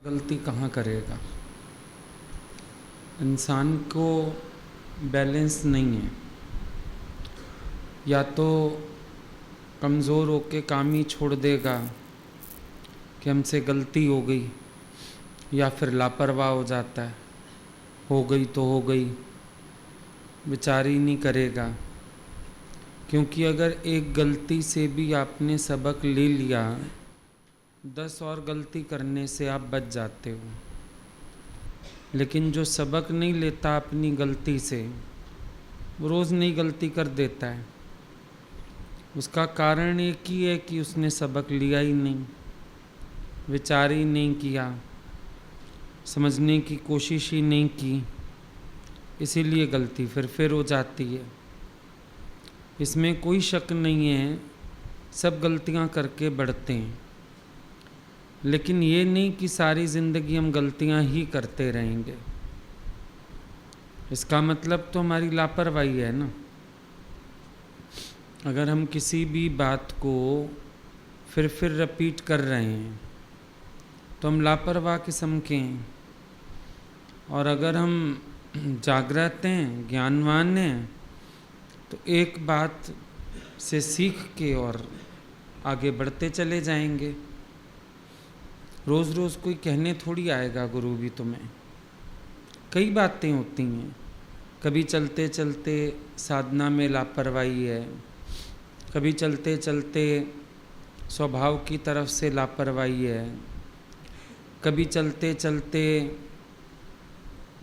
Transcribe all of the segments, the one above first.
गलती कहाँ करेगा। इंसान को बैलेंस नहीं है, या तो कमज़ोर होके काम ही छोड़ देगा कि हमसे गलती हो गई, या फिर लापरवाह हो जाता है, हो गई तो हो गई, विचार ही नहीं करेगा। क्योंकि अगर एक गलती से भी आपने सबक ले लिया, 10 और गलती करने से आप बच जाते हो। लेकिन जो सबक नहीं लेता अपनी गलती से, वो रोज़ नई गलती कर देता है। उसका कारण एक ही है कि उसने सबक लिया ही नहीं, विचार ही नहीं किया, समझने की कोशिश ही नहीं की, इसीलिए गलती फिर हो जाती है। इसमें कोई शक नहीं है, सब गलतियां करके बढ़ते हैं, लेकिन ये नहीं कि सारी ज़िंदगी हम गलतियां ही करते रहेंगे। इसका मतलब तो हमारी लापरवाही है ना। अगर हम किसी भी बात को फिर रिपीट कर रहे हैं तो हम लापरवाह किस्म के हैं। और अगर हम जागृत हैं, ज्ञानवान हैं, तो एक बात से सीख के और आगे बढ़ते चले जाएंगे। रोज़ रोज़ कोई कहने थोड़ी आएगा गुरु भी तुम्हें। कई बातें होती हैं, कभी चलते चलते साधना में लापरवाही है, कभी चलते चलते स्वभाव की तरफ से लापरवाही है, कभी चलते चलते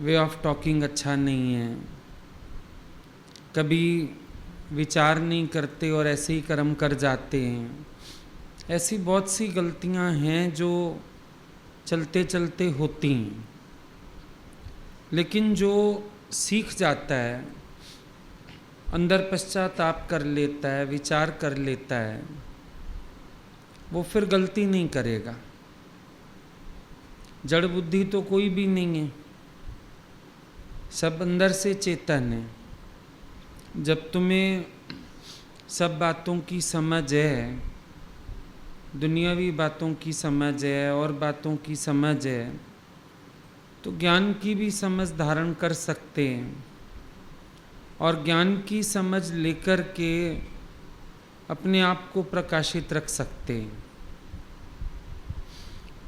वे ऑफ टॉकिंग अच्छा नहीं है, कभी विचार नहीं करते और ऐसे ही कर्म कर जाते हैं। ऐसी बहुत सी गलतियां हैं जो चलते चलते होती हैं। लेकिन जो सीख जाता है, अंदर पश्चाताप कर लेता है, विचार कर लेता है, वो फिर गलती नहीं करेगा। जड़ बुद्धि तो कोई भी नहीं है, सब अंदर से चेतन है। जब तुम्हें सब बातों की समझ है, दुनियावी बातों की समझ है और बातों की समझ है, तो ज्ञान की भी समझ धारण कर सकते हैं। और ज्ञान की समझ लेकर के अपने आप को प्रकाशित रख सकते हैं।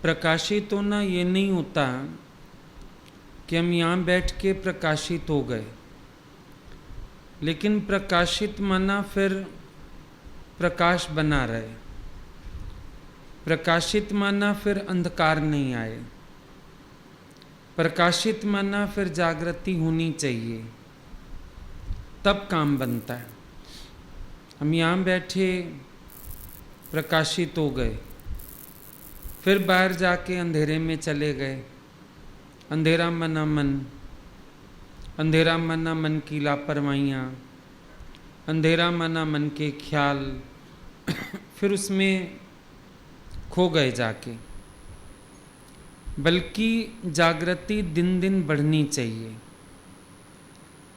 प्रकाशित होना ये नहीं होता कि हम यहाँ बैठ के प्रकाशित हो गए, लेकिन प्रकाशित माना फिर प्रकाश बना रहे। प्रकाशित माना फिर अंधकार नहीं आए। प्रकाशित माना फिर जागृति होनी चाहिए, तब काम बनता है। हम यहाँ बैठे प्रकाशित हो गए, फिर बाहर जाके अंधेरे में चले गए। अंधेरा मना मन, अंधेरा मना मन की लापरवाहियाँ, अंधेरा मना मन के ख्याल, फिर उसमें खो गए जाके। बल्कि जागृति दिन दिन बढ़नी चाहिए।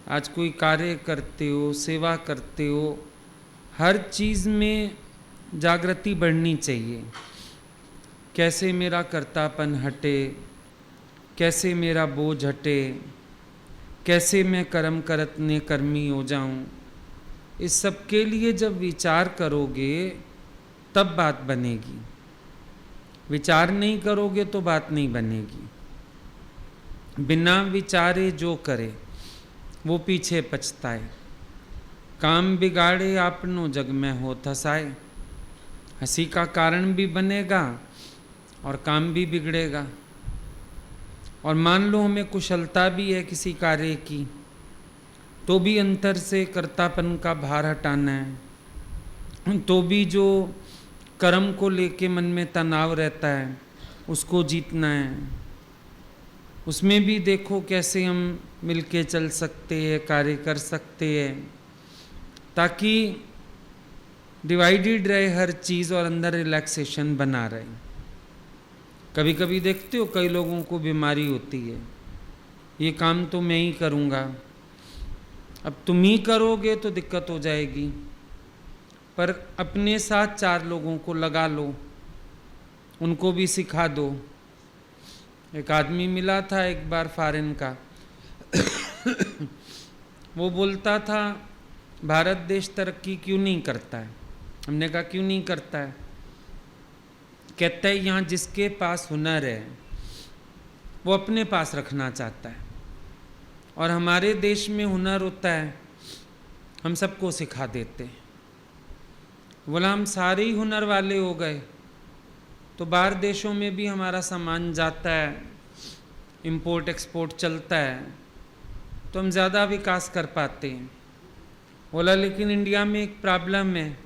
आज कोई कार्य करते हो, सेवा करते हो, हर चीज़ में जागृति बढ़नी चाहिए। कैसे मेरा कर्तापन हटे, कैसे मेरा बोझ हटे, कैसे मैं कर्म करतने कर्मी हो जाऊं। इस सब के लिए जब विचार करोगे तब बात बनेगी। विचार नहीं करोगे तो बात नहीं बनेगी। बिना विचारे जो करे वो पीछे पछताए। काम बिगाड़े आपनो जग में हो थसाए। हंसी का कारण भी बनेगा और काम भी बिगड़ेगा। और मान लो हमें कुशलता भी है किसी कार्य की, तो भी अंतर से कर्तापन का भार हटाना है, तो भी जो कर्म को लेके मन में तनाव रहता है उसको जीतना है। उसमें भी देखो कैसे हम मिलके चल सकते हैं, कार्य कर सकते हैं, ताकि डिवाइडेड रहे हर चीज़ और अंदर रिलैक्सेशन बना रहे। कभी कभी देखते हो कई लोगों को बीमारी होती है, ये काम तो मैं ही करूँगा। अब तुम ही करोगे तो दिक्कत हो जाएगी, पर अपने साथ 4 लोगों को लगा लो, उनको भी सिखा दो। एक आदमी मिला था एक बार फॉरेन का। वो बोलता था भारत देश तरक्की क्यों नहीं करता है। हमने कहा क्यों नहीं करता है। कहता है यहाँ जिसके पास हुनर है वो अपने पास रखना चाहता है, और हमारे देश में हुनर होता है हम सबको सिखा देते हैं। बोला हम सारे ही हुनर वाले हो गए तो बाहर देशों में भी हमारा सामान जाता है, इंपोर्ट एक्सपोर्ट चलता है, तो हम ज़्यादा विकास कर पाते हैं। बोला लेकिन इंडिया में एक प्रॉब्लम है,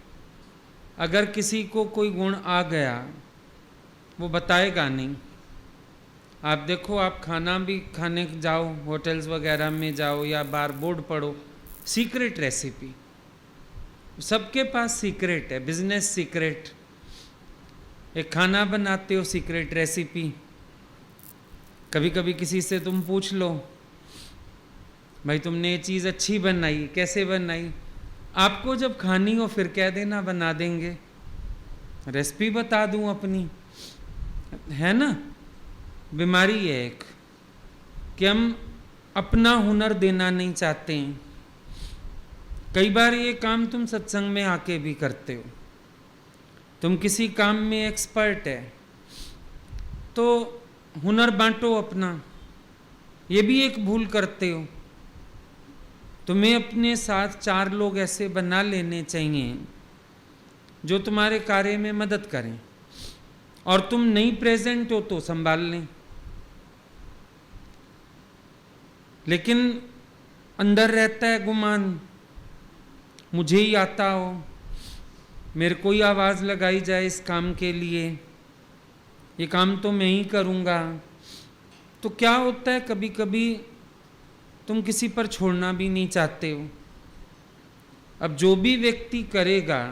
अगर किसी को कोई गुण आ गया वो बताएगा नहीं। आप देखो, आप खाना भी खाने जाओ, होटल्स वगैरह में जाओ या बार बोर्ड पढ़ो, सीक्रेट रेसिपी, सबके पास सीक्रेट है, बिजनेस सीक्रेट। एक खाना बनाते हो सीक्रेट रेसिपी, कभी कभी किसी से तुम पूछ लो भाई तुमने ये चीज़ अच्छी बनाई, कैसे बनाई। आपको जब खानी हो फिर कह देना, बना देंगे, रेसिपी बता दूं अपनी, है ना। बीमारी है एक कि हम अपना हुनर देना नहीं चाहते हैं। कई बार ये काम तुम सत्संग में आके भी करते हो, तुम किसी काम में एक्सपर्ट है तो हुनर बांटो अपना। ये भी एक भूल करते हो। तुम्हें अपने साथ 4 लोग ऐसे बना लेने चाहिए जो तुम्हारे कार्य में मदद करें, और तुम नहीं प्रेजेंट हो तो संभाल लें। लेकिन अंदर रहता है गुमान, मुझे ही आता हो, मेरे को ही आवाज़ लगाई जाए इस काम के लिए, ये काम तो मैं ही करूँगा। तो क्या होता है, कभी कभी तुम किसी पर छोड़ना भी नहीं चाहते हो। अब जो भी व्यक्ति करेगा,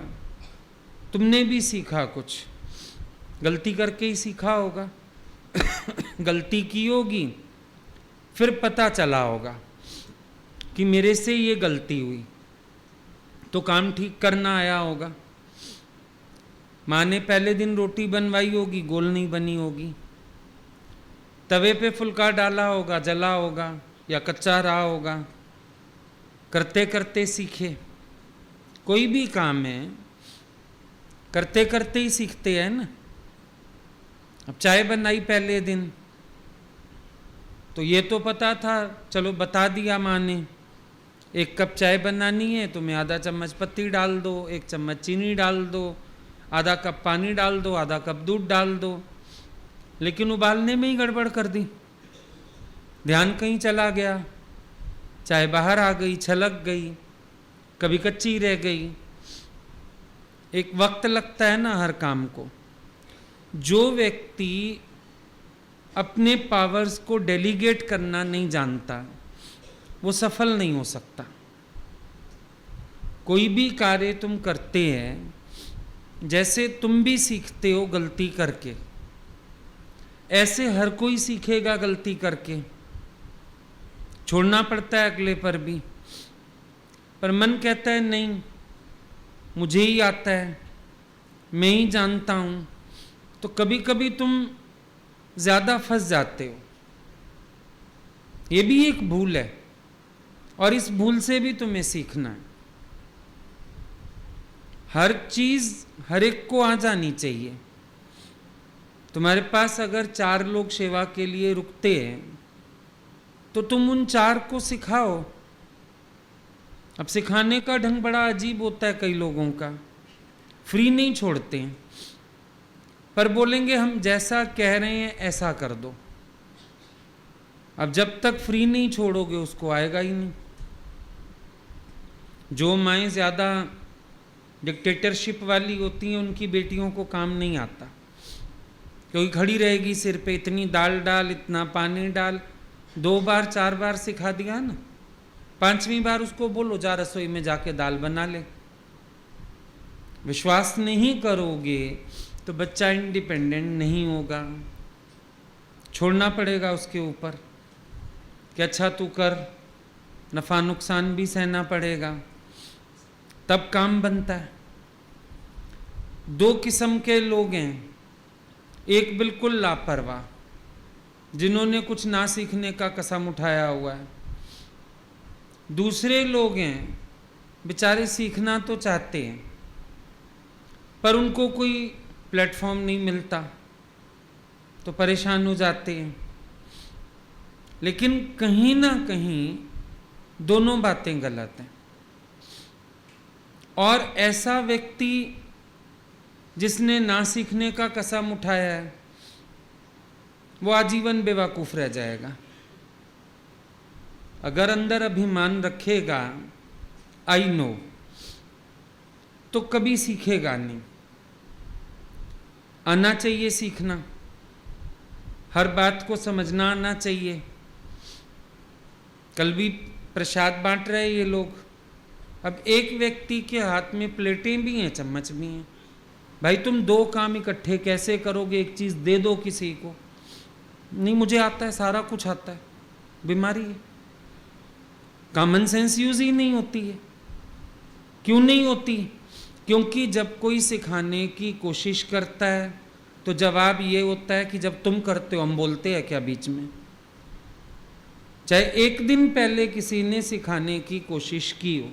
तुमने भी सीखा, कुछ गलती करके ही सीखा होगा। गलती की होगी, फिर पता चला होगा कि मेरे से ये गलती हुई, तो काम ठीक करना आया होगा। माँ ने पहले दिन रोटी बनवाई होगी, गोल नहीं बनी होगी, तवे पे फुल्का डाला होगा, जला होगा या कच्चा रहा होगा। करते करते सीखे। कोई भी काम है करते करते ही सीखते हैं ना। अब चाय बनाई पहले दिन तो ये तो पता था, चलो बता दिया माँ ने, 1 कप चाय बनानी है तो मैं आधा चम्मच पत्ती डाल दो, 1 चम्मच चीनी डाल दो, आधा कप पानी डाल दो, आधा कप दूध डाल दो। लेकिन उबालने में ही गड़बड़ कर दी, ध्यान कहीं चला गया, चाय बाहर आ गई, छलक गई, कभी कच्ची रह गई। एक वक्त लगता है ना हर काम को। जो व्यक्ति अपने पावर्स को डेलीगेट करना नहीं जानता वो सफल नहीं हो सकता। कोई भी कार्य तुम करते हैं, जैसे तुम भी सीखते हो गलती करके, ऐसे हर कोई सीखेगा गलती करके। छोड़ना पड़ता है अगले पर भी, पर मन कहता है नहीं मुझे ही आता है, मैं ही जानता हूँ। तो कभी कभी तुम ज़्यादा फंस जाते हो। ये भी एक भूल है, और इस भूल से भी तुम्हें सीखना है। हर चीज़ हर एक को आ जानी चाहिए। तुम्हारे पास अगर 4 लोग सेवा के लिए रुकते हैं तो तुम उन 4 को सिखाओ। अब सिखाने का ढंग बड़ा अजीब होता है कई लोगों का, फ्री नहीं छोड़ते हैं, पर बोलेंगे हम जैसा कह रहे हैं ऐसा कर दो। अब जब तक फ्री नहीं छोड़ोगे उसको आएगा ही नहीं। जो माएँ ज़्यादा डिक्टेटरशिप वाली होती हैं उनकी बेटियों को काम नहीं आता, क्योंकि खड़ी रहेगी सिर पे, इतनी दाल डाल, इतना पानी डाल। 2 बार 4 बार सिखा दिया ना, 5वीं बार उसको बोलो जा रसोई में जाके दाल बना ले। विश्वास नहीं करोगे तो बच्चा इंडिपेंडेंट नहीं होगा। छोड़ना पड़ेगा उसके ऊपर कि अच्छा तू कर, नफ़ा नुकसान भी सहना पड़ेगा, तब काम बनता है। 2 किस्म के लोग हैं, एक बिल्कुल लापरवाह, जिन्होंने कुछ ना सीखने का कसम उठाया हुआ है। दूसरे लोग हैं बेचारे सीखना तो चाहते हैं पर उनको कोई प्लेटफॉर्म नहीं मिलता तो परेशान हो जाते हैं। लेकिन कहीं ना कहीं दोनों बातें गलत हैं। और ऐसा व्यक्ति जिसने ना सीखने का कसम उठाया है वो आजीवन बेवकूफ रह जाएगा। अगर अंदर अभिमान रखेगा आई नो तो कभी सीखेगा नहीं। आना चाहिए सीखना, हर बात को समझना आना चाहिए। कल भी प्रसाद बांट रहे ये लोग। अब एक व्यक्ति के हाथ में प्लेटें भी हैं, चम्मच भी हैं। भाई तुम दो काम इकट्ठे कैसे करोगे? एक चीज़ दे दो किसी को। नहीं मुझे आता है, सारा कुछ आता है, बीमारी है। कॉमन सेंस यूज ही नहीं होती है। क्यों नहीं होती? क्योंकि जब कोई सिखाने की कोशिश करता है तो जवाब ये होता है कि जब तुम करते हो हम बोलते हैं क्या बीच में? चाहे एक दिन पहले किसी ने सिखाने की कोशिश की हो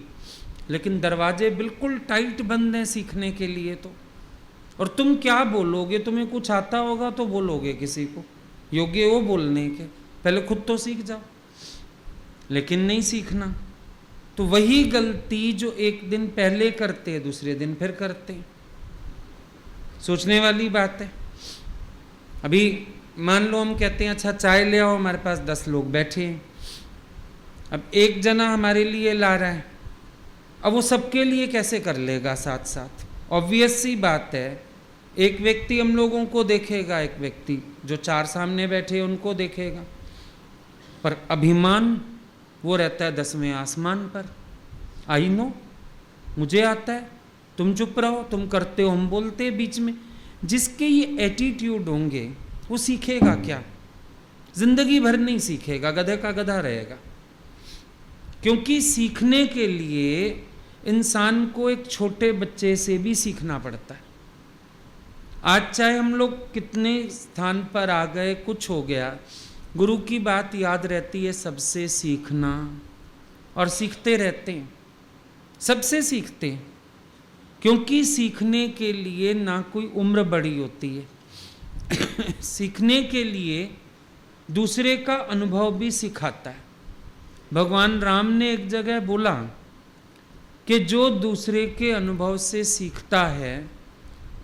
लेकिन दरवाजे बिल्कुल टाइट बंद हैं सीखने के लिए तो। और तुम क्या बोलोगे? तुम्हें कुछ आता होगा तो बोलोगे किसी को, योग्य हो बोलने के, पहले खुद तो सीख जाओ। लेकिन नहीं सीखना तो वही गलती जो एक दिन पहले करते हैं दूसरे दिन फिर करते हैं। सोचने वाली बात है। अभी मान लो हम कहते हैं अच्छा चाय ले आओ, हमारे पास 10 लोग बैठे हैं। अब एक जना हमारे लिए ला रहा है, अब वो सबके लिए कैसे कर लेगा साथ साथ? ऑब्वियस सी बात है, एक व्यक्ति हम लोगों को देखेगा, एक व्यक्ति जो 4 सामने बैठे उनको देखेगा, पर अभिमान वो रहता है 10वें आसमान पर। आई नो, मुझे आता है, तुम चुप रहो, तुम करते हो हम बोलते हैं बीच में। जिसके ये एटीट्यूड होंगे वो सीखेगा क्या? जिंदगी भर नहीं सीखेगा, गधे का गधा रहेगा। क्योंकि सीखने के लिए इंसान को एक छोटे बच्चे से भी सीखना पड़ता है। आज चाहे हम लोग कितने स्थान पर आ गए, कुछ हो गया, गुरु की बात याद रहती है, सबसे सीखना। और सीखते रहते हैं, सबसे सीखते हैं। क्योंकि सीखने के लिए ना कोई उम्र बड़ी होती है सीखने के लिए दूसरे का अनुभव भी सिखाता है। भगवान राम ने एक जगह बोला कि जो दूसरे के अनुभव से सीखता है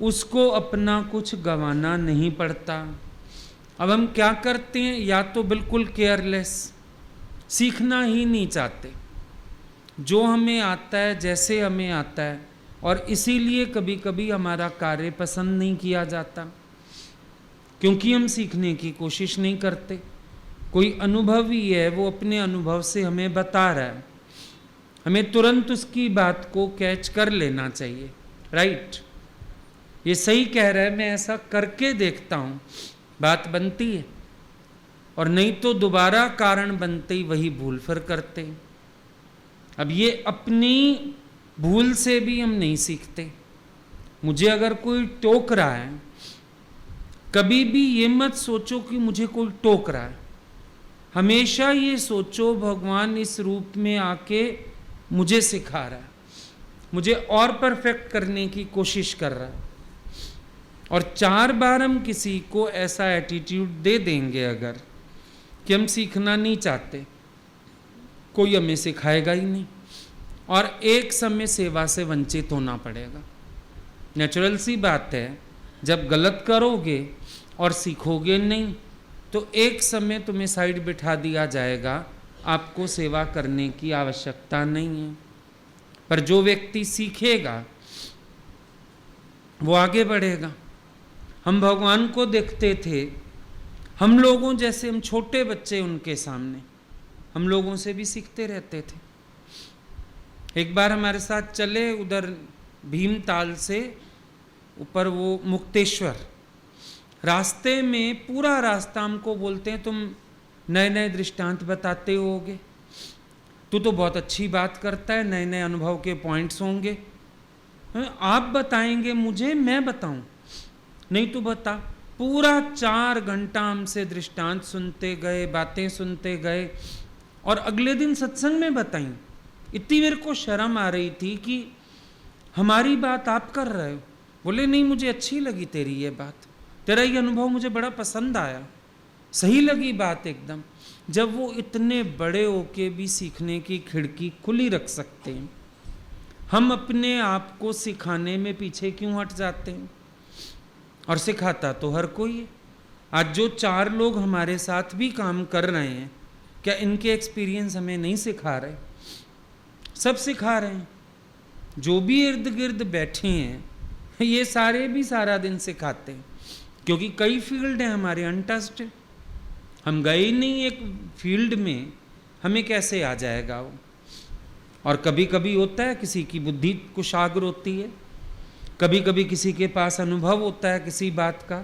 उसको अपना कुछ गंवाना नहीं पड़ता। अब हम क्या करते हैं? या तो बिल्कुल केयरलेस, सीखना ही नहीं चाहते, जो हमें आता है जैसे हमें आता है, और इसीलिए कभी कभी हमारा कार्य पसंद नहीं किया जाता क्योंकि हम सीखने की कोशिश नहीं करते। कोई अनुभवी है, वो अपने अनुभव से हमें बता रहा है, हमें तुरंत उसकी बात को कैच कर लेना चाहिए। राइट, ये सही कह रहा है, मैं ऐसा करके देखता हूँ, बात बनती है। और नहीं तो दोबारा कारण बनते ही वही भूल फिर करते हैं। अब ये अपनी भूल से भी हम नहीं सीखते। मुझे अगर कोई टोक रहा है, कभी भी ये मत सोचो कि मुझे कोई टोक रहा है। हमेशा ये सोचो भगवान इस रूप में आके मुझे सिखा रहा है, मुझे और परफेक्ट करने की कोशिश कर रहा है। और 4 बार हम किसी को ऐसा एटीट्यूड दे देंगे अगर कि हम सीखना नहीं चाहते, कोई हमें सिखाएगा ही नहीं और एक समय सेवा से वंचित होना पड़ेगा। नेचुरल सी बात है, जब गलत करोगे और सीखोगे नहीं तो एक समय तुम्हें साइड बिठा दिया जाएगा, आपको सेवा करने की आवश्यकता नहीं है। पर जो व्यक्ति सीखेगा वो आगे बढ़ेगा। हम भगवान को देखते थे, हम लोगों जैसे, हम छोटे बच्चे उनके सामने, हम लोगों से भी सीखते रहते थे। एक बार हमारे साथ चले उधर भीमताल से ऊपर वो मुक्तेश्वर, रास्ते में पूरा रास्ता हमको बोलते हैं तुम नए नए दृष्टांत बताते होगे, तू तो बहुत अच्छी बात करता है, नए नए अनुभव के पॉइंट्स होंगे, आप बताएंगे मुझे, मैं बताऊं? नहीं तू बता। पूरा 4 घंटा हमसे दृष्टांत सुनते गए, बातें सुनते गए, और अगले दिन सत्संग में बताई। इतनी मेरे को शर्म आ रही थी कि हमारी बात आप कर रहे हो। बोले नहीं, मुझे अच्छी लगी तेरी ये बात, तेरा ये अनुभव मुझे बड़ा पसंद आया, सही लगी बात एकदम। जब वो इतने बड़े होके भी सीखने की खिड़की खुली रख सकते हैं, हम अपने आप को सिखाने में पीछे क्यों हट जाते हैं? और सिखाता तो हर कोई है। आज जो 4 लोग हमारे साथ भी काम कर रहे हैं, क्या इनके एक्सपीरियंस हमें नहीं सिखा रहे? सब सिखा रहे हैं। जो भी इर्द गिर्द बैठे हैं ये सारे भी सारा दिन सिखाते हैं, क्योंकि कई फील्ड हैं हमारे अनटच्ड। हम गए ही नहीं एक फील्ड में, हमें कैसे आ जाएगा वो? और कभी कभी होता है किसी की बुद्धि कुशाग्र होती है, कभी कभी किसी के पास अनुभव होता है किसी बात का,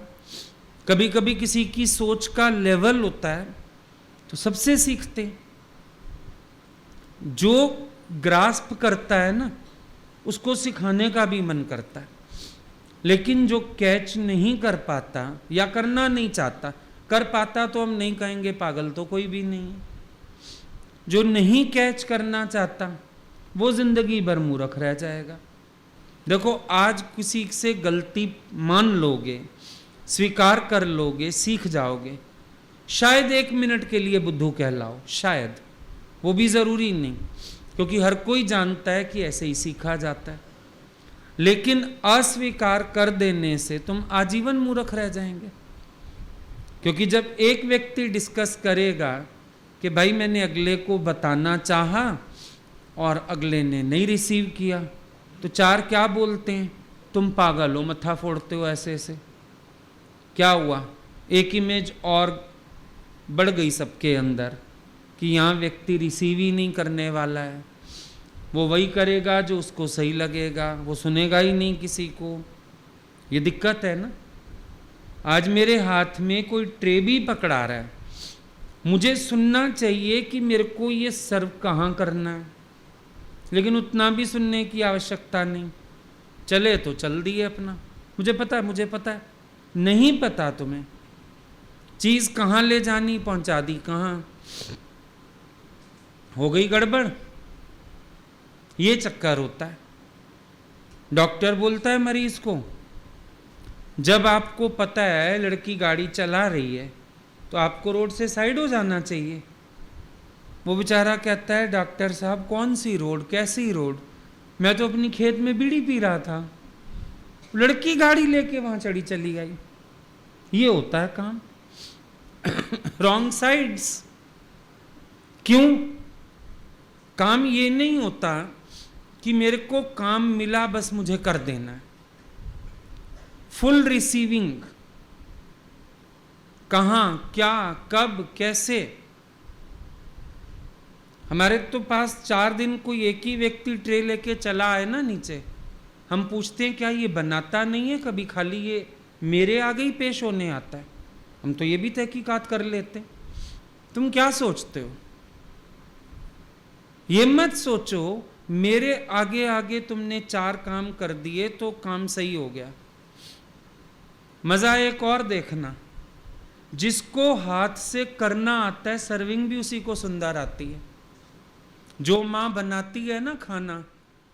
कभी कभी किसी की सोच का लेवल होता है, तो सबसे सीखते हैं। जो ग्रास्प करता है ना, उसको सिखाने का भी मन करता है, लेकिन जो कैच नहीं कर पाता या करना नहीं चाहता, कर पाता तो हम नहीं कहेंगे पागल तो कोई भी नहीं है। जो नहीं कैच करना चाहता वो जिंदगी भर मूर्ख रह जाएगा। देखो, आज किसी से गलती मान लोगे, स्वीकार कर लोगे, सीख जाओगे, शायद 1 मिनट के लिए बुद्धू कहलाओ, शायद, वो भी जरूरी नहीं, क्योंकि हर कोई जानता है कि ऐसे ही सीखा जाता है। लेकिन अस्वीकार कर देने से तुम आजीवन मूर्ख रह जाएंगे, क्योंकि जब एक व्यक्ति डिस्कस करेगा कि भाई मैंने अगले को बताना चाहा और अगले ने नहीं रिसीव किया, तो 4 क्या बोलते हैं? तुम पागल हो, मत्था फोड़ते हो ऐसे ऐसे। क्या हुआ? एक इमेज और बढ़ गई सबके अंदर कि यहाँ व्यक्ति रिसीव ही नहीं करने वाला है, वो वही करेगा जो उसको सही लगेगा, वो सुनेगा ही नहीं किसी को। ये दिक्कत है ना। आज मेरे हाथ में कोई ट्रे भी पकड़ा रहा है, मुझे सुनना चाहिए कि मेरे को ये सर्व कहाँ करना है, लेकिन उतना भी सुनने की आवश्यकता नहीं। चले तो चल दिए अपना, मुझे पता है। नहीं पता तुम्हें चीज कहाँ ले जानी, पहुंचा दी कहाँ, हो गई गड़बड़। ये चक्कर होता है। डॉक्टर बोलता है मरीज को, जब आपको पता है लड़की गाड़ी चला रही है तो आपको रोड से साइड हो जाना चाहिए। वो बेचारा कहता है डॉक्टर साहब कौन सी रोड, कैसी रोड, मैं तो अपनी खेत में बीड़ी पी रहा था, लड़की गाड़ी लेके वहां चढ़ी चली गई। ये होता है काम। Wrong sides. क्यों? काम ये नहीं होता कि मेरे को काम मिला बस मुझे कर देना है। फुल रिसीविंग, कहां, क्या, कब, कैसे। हमारे तो पास 4 दिन कोई एक ही व्यक्ति ट्रे लेके चला है ना नीचे, हम पूछते हैं क्या ये बनाता नहीं है कभी, खाली ये मेरे आगे ही पेश होने आता है? हम तो ये भी तहकीकात कर लेते हैं। तुम क्या सोचते हो? ये मत सोचो मेरे आगे आगे तुमने 4 काम कर दिए तो काम सही हो गया। मजा एक और देखना, जिसको हाथ से करना आता है सर्विंग भी उसी को सुंदर आती है। जो माँ बनाती है ना खाना,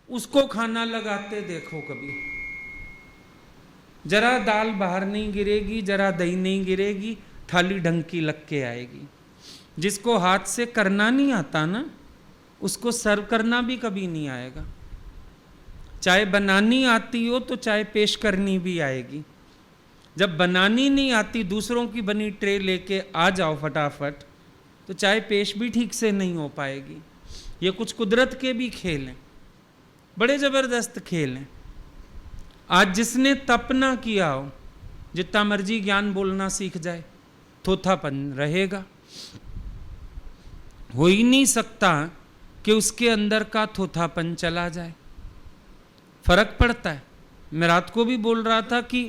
उसको खाना लगाते देखो कभी, जरा दाल बाहर नहीं गिरेगी, जरा दही नहीं गिरेगी, थाली ढंग की लग के आएगी। जिसको हाथ से करना नहीं आता ना, उसको सर्व करना भी कभी नहीं आएगा। चाहे बनानी आती हो तो चाहे पेश करनी भी आएगी। जब बनानी नहीं आती, दूसरों की बनी ट्रे लेके आ जाओ फटाफट, तो चाहे पेश भी ठीक से नहीं हो पाएगी। ये कुछ कुदरत के भी खेल हैं, बड़े जबरदस्त खेल हैं। आज जिसने तप ना किया हो, जितना मर्जी ज्ञान बोलना सीख जाए, थोथापन रहेगा। हो ही नहीं सकता कि उसके अंदर का थोथापन चला जाए। फर्क पड़ता है। मैं रात को भी बोल रहा था कि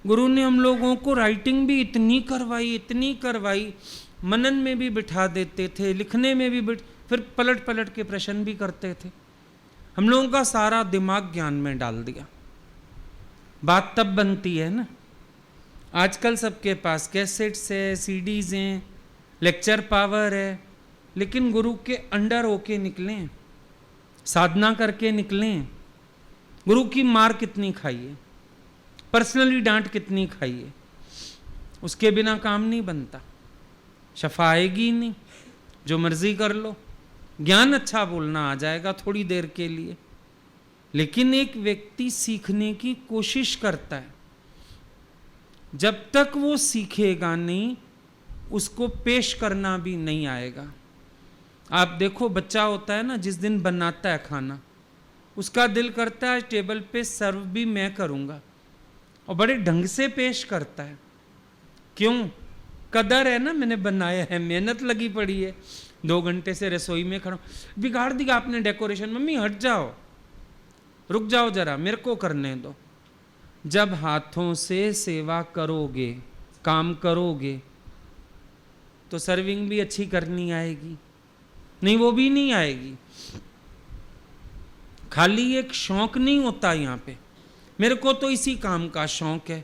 गुरु ने हम लोगों को राइटिंग भी इतनी करवाई, मनन में भी बिठा देते थे, लिखने में भी फिर पलट पलट के प्रश्न भी करते थे। हम लोगों का सारा दिमाग ज्ञान में डाल दिया। बात तब बनती है ना आजकल सबके पास कैसेट्स है, सीडीज हैं, लेक्चर पावर है, लेकिन गुरु के अंडर होके निकलें, साधना करके निकलें। गुरु की मार कितनी खाइए, पर्सनली डांट कितनी खाइए, उसके बिना काम नहीं बनता, शफा आएगी ही नहीं। जो मर्जी कर लो, ज्ञान अच्छा बोलना आ जाएगा थोड़ी देर के लिए, लेकिन एक व्यक्ति सीखने की कोशिश करता है, जब तक वो सीखेगा नहीं उसको पेश करना भी नहीं आएगा। आप देखो, बच्चा होता है ना, जिस दिन बनाता है खाना, उसका दिल करता है टेबल पे सर्व भी मैं करूंगा, और बड़े ढंग से पेश करता है। क्यों? कदर है ना, मैंने बनाया है, मेहनत लगी पड़ी है, 2 घंटे से रसोई में खड़ा। बिगाड़ दिया आपने डेकोरेशन, मम्मी हट जाओ, रुक जाओ जरा, मेरे को करने दो। जब हाथों से सेवा करोगे, काम करोगे, तो सर्विंग भी अच्छी करनी आएगी, नहीं वो भी नहीं आएगी। खाली एक शौक नहीं होता यहाँ पे, मेरे को तो इसी काम का शौक है,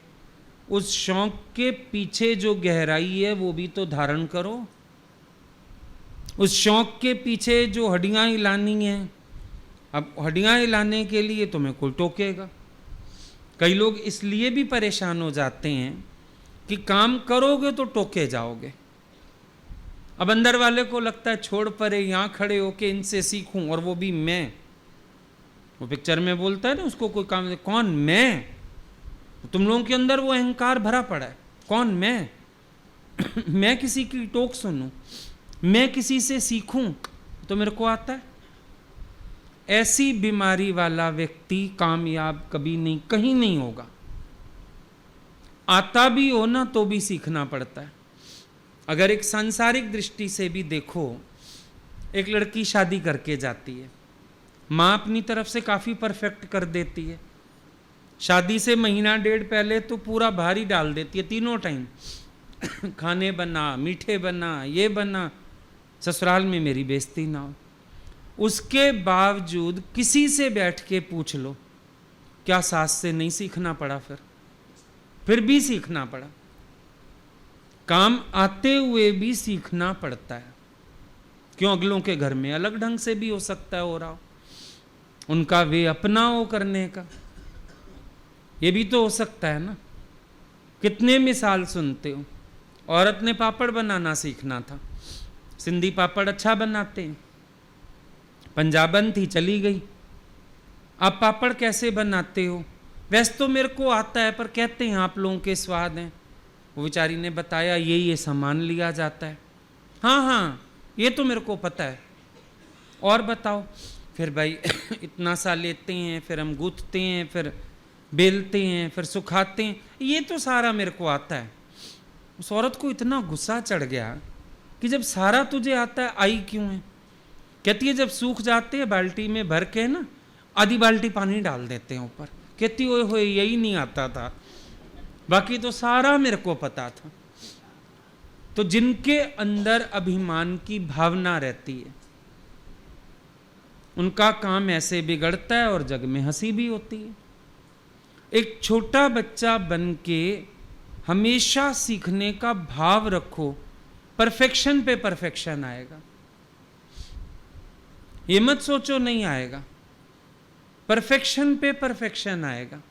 उस शौक के पीछे जो गहराई है वो भी तो धारण करो। उस शौक के पीछे जो हड्डियां हिलानी है, अब हड्डियां हिलाने के लिए तुम्हें कोई टोकेगा। कई लोग इसलिए भी परेशान हो जाते हैं कि काम करोगे तो टोके जाओगे। अब अंदर वाले को लगता है छोड़ परे, यहाँ खड़े होके इनसे सीखूं, और वो भी मैं। वो पिक्चर में बोलता है ना, उसको कोई काम, कौन मैं? तुम लोगों के अंदर वो अहंकार भरा पड़ा है, कौन मैं? मैं किसी की टोक सुनूं, मैं किसी से सीखूं तो मेरे को आता है। ऐसी बीमारी वाला व्यक्ति कामयाब कभी नहीं, कहीं नहीं होगा। आता भी हो ना तो भी सीखना पड़ता है। अगर एक सांसारिक दृष्टि से भी देखो, एक लड़की शादी करके जाती है, माँ अपनी तरफ से काफ़ी परफेक्ट कर देती है, शादी से महीना 1.5 पहले तो पूरा भारी डाल देती है, तीनों टाइम खाने बना, मीठे बना, ये बना, ससुराल में मेरी बेइज्जती ना हो। उसके बावजूद किसी से बैठ के पूछ लो, क्या सास से नहीं सीखना पड़ा? फिर भी सीखना पड़ा। काम आते हुए भी सीखना पड़ता है। क्यों? अगलों के घर में अलग ढंग से भी हो सकता है हो रहा हो, उनका वे अपना हो करने का, ये भी तो हो सकता है ना। कितने मिसाल सुनते हो, औरत ने पापड़ बनाना सीखना था, सिंधी पापड़ अच्छा बनाते हैं, पंजाबन थी, चली गई। आप पापड़ कैसे बनाते हो? वैसे तो मेरे को आता है, पर कहते हैं आप लोगों के स्वाद हैं। वो बेचारी ने बताया ये सामान लिया जाता है। हाँ हाँ, ये तो मेरे को पता है, और बताओ। फिर भाई इतना सा लेते हैं, फिर हम गूंथते हैं, फिर बेलते हैं, फिर सुखाते हैं, ये तो सारा मेरे को आता है। उस औरत को इतना गुस्सा चढ़ गया कि जब सारा तुझे आता है, आई क्यों है? कहती है जब सूख जाते हैं बाल्टी में भर के ना, आधी बाल्टी पानी डाल देते हैं ऊपर। कहती ओए होए, यही नहीं आता था, बाकी तो सारा मेरे को पता था। तो जिनके अंदर अभिमान की भावना रहती है, उनका काम ऐसे बिगड़ता है और जग में हंसी भी होती है। एक छोटा बच्चा बन के हमेशा सीखने का भाव रखो, परफेक्शन पे परफेक्शन आएगा। ये मत सोचो नहीं आएगा, परफेक्शन पे परफेक्शन आएगा।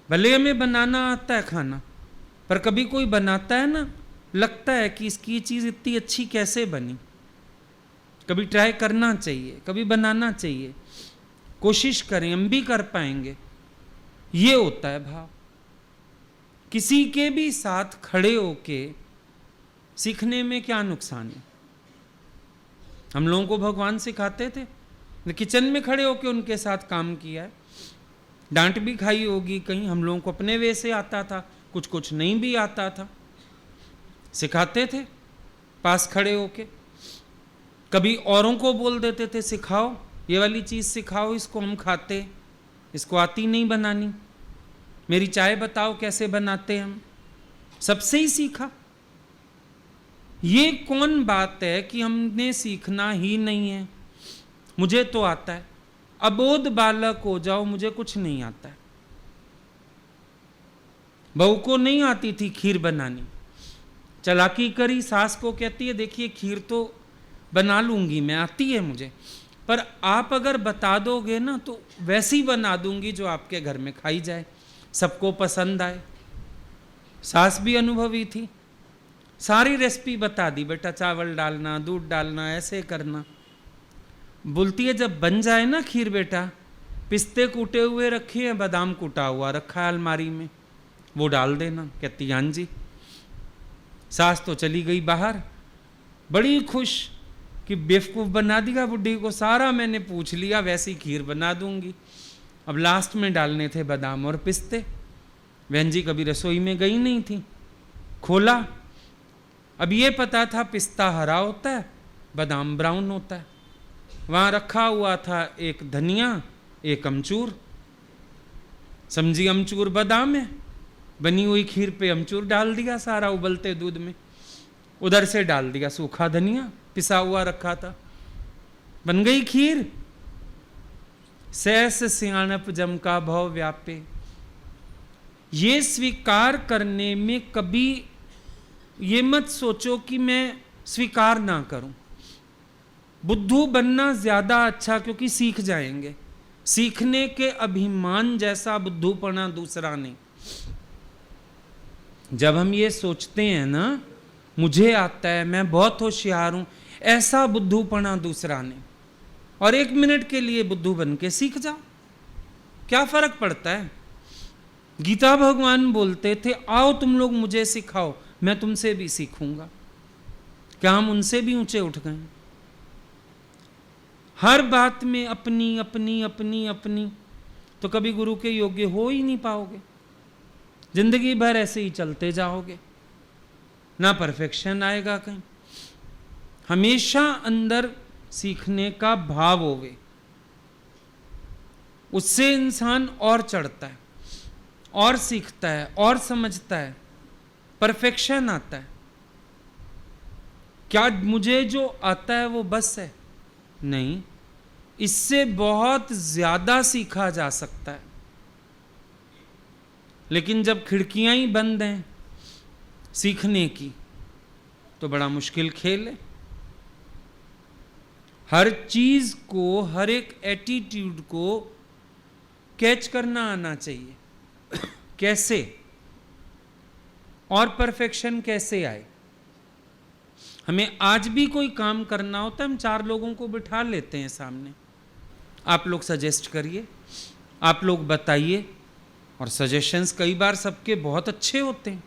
भले हमें बनाना आता है खाना, पर कभी कोई बनाता है ना, लगता है कि इसकी चीज़ इतनी अच्छी कैसे बनी। कभी ट्राई करना चाहिए, कभी बनाना चाहिए, कोशिश करें, हम भी कर पाएंगे। ये होता है भाव। किसी के भी साथ खड़े होके सीखने में क्या नुकसान है? हम लोगों को भगवान सिखाते थे, किचन में खड़े होके उनके साथ काम किया है, डांट भी खाई होगी कहीं। हम लोगों को अपने वे से आता था, कुछ कुछ नहीं भी आता था, सिखाते थे पास खड़े होके। कभी औरों को बोल देते थे सिखाओ, ये वाली चीज़ सिखाओ, इसको हम खाते, इसको आती नहीं बनानी, मेरी चाय बताओ कैसे बनाते हम। सबसे ही सीखा। ये कौन बात है कि हमने सीखना ही नहीं है? मुझे तो आता है। अबोध बालक हो जाओ, मुझे कुछ नहीं आता है। बहू को नहीं आती थी खीर बनानी, चालाकी करी, सास को कहती है देखिए खीर तो बना लूंगी मैं, आती है मुझे, पर आप अगर बता दोगे ना तो वैसी बना दूंगी जो आपके घर में खाई जाए, सबको पसंद आए। सास भी अनुभवी थी, सारी रेसिपी बता दी, बेटा चावल डालना, दूध डालना, ऐसे करना। बोलती है जब बन जाए ना खीर बेटा, पिस्ते कूटे हुए रखे हैं, बादाम कूटा हुआ रखा है अलमारी में, वो डाल देना। कहती हाँ जी। सास तो चली गई बाहर, बड़ी खुश कि बेवकूफ़ बना दिया बुढ़ी को, सारा मैंने पूछ लिया, वैसी खीर बना दूंगी। अब लास्ट में डालने थे बादाम और पिस्ते। बहन जी कभी रसोई में गई नहीं थी, खोला, अब ये पता था पिस्ता हरा होता है, बादाम ब्राउन होता है। वहाँ रखा हुआ था एक धनिया, एक अमचूर, समझी अमचूर बादाम है, बनी हुई खीर पे अमचूर डाल दिया सारा उबलते दूध में, उधर से डाल दिया सूखा धनिया पिसा हुआ रखा था, बन गई खीर। सहस सियाणप जम का भव व्यापे। ये स्वीकार करने में कभी ये मत सोचो कि मैं स्वीकार ना करूं। बुद्धू बनना ज्यादा अच्छा, क्योंकि सीख जाएंगे। सीखने के अभिमान जैसा बुद्धूपना दूसरा नहीं। जब हम ये सोचते हैं ना मुझे आता है, मैं बहुत होशियार हूं, ऐसा बुद्धूपना दूसरा नहीं। और 1 मिनट के लिए बुद्धू बन के सीख जाओ, क्या फर्क पड़ता है। गीता भगवान बोलते थे आओ तुम लोग मुझे सिखाओ, मैं तुमसे भी सीखूंगा। क्या हम उनसे भी ऊंचे उठ गए? हर बात में अपनी अपनी अपनी अपनी, तो कभी गुरु के योग्य हो ही नहीं पाओगे। जिंदगी भर ऐसे ही चलते जाओगे, ना परफेक्शन आएगा कहीं। हमेशा अंदर सीखने का भाव होवे, उससे इंसान और चढ़ता है, और सीखता है, और समझता है, परफेक्शन आता है। क्या मुझे जो आता है वो बस है? नहीं, इससे बहुत ज्यादा सीखा जा सकता है। लेकिन जब खिड़कियां ही बंद हैं सीखने की, तो बड़ा मुश्किल खेल है। हर चीज को, हर एक एटीट्यूड को कैच करना आना चाहिए। कैसे? और परफेक्शन कैसे आए? हमें आज भी कोई काम करना होता है, हम 4 लोगों को बिठा लेते हैं सामने, आप लोग सजेस्ट करिए, आप लोग बताइए, और सजेशंस कई बार सबके बहुत अच्छे होते हैं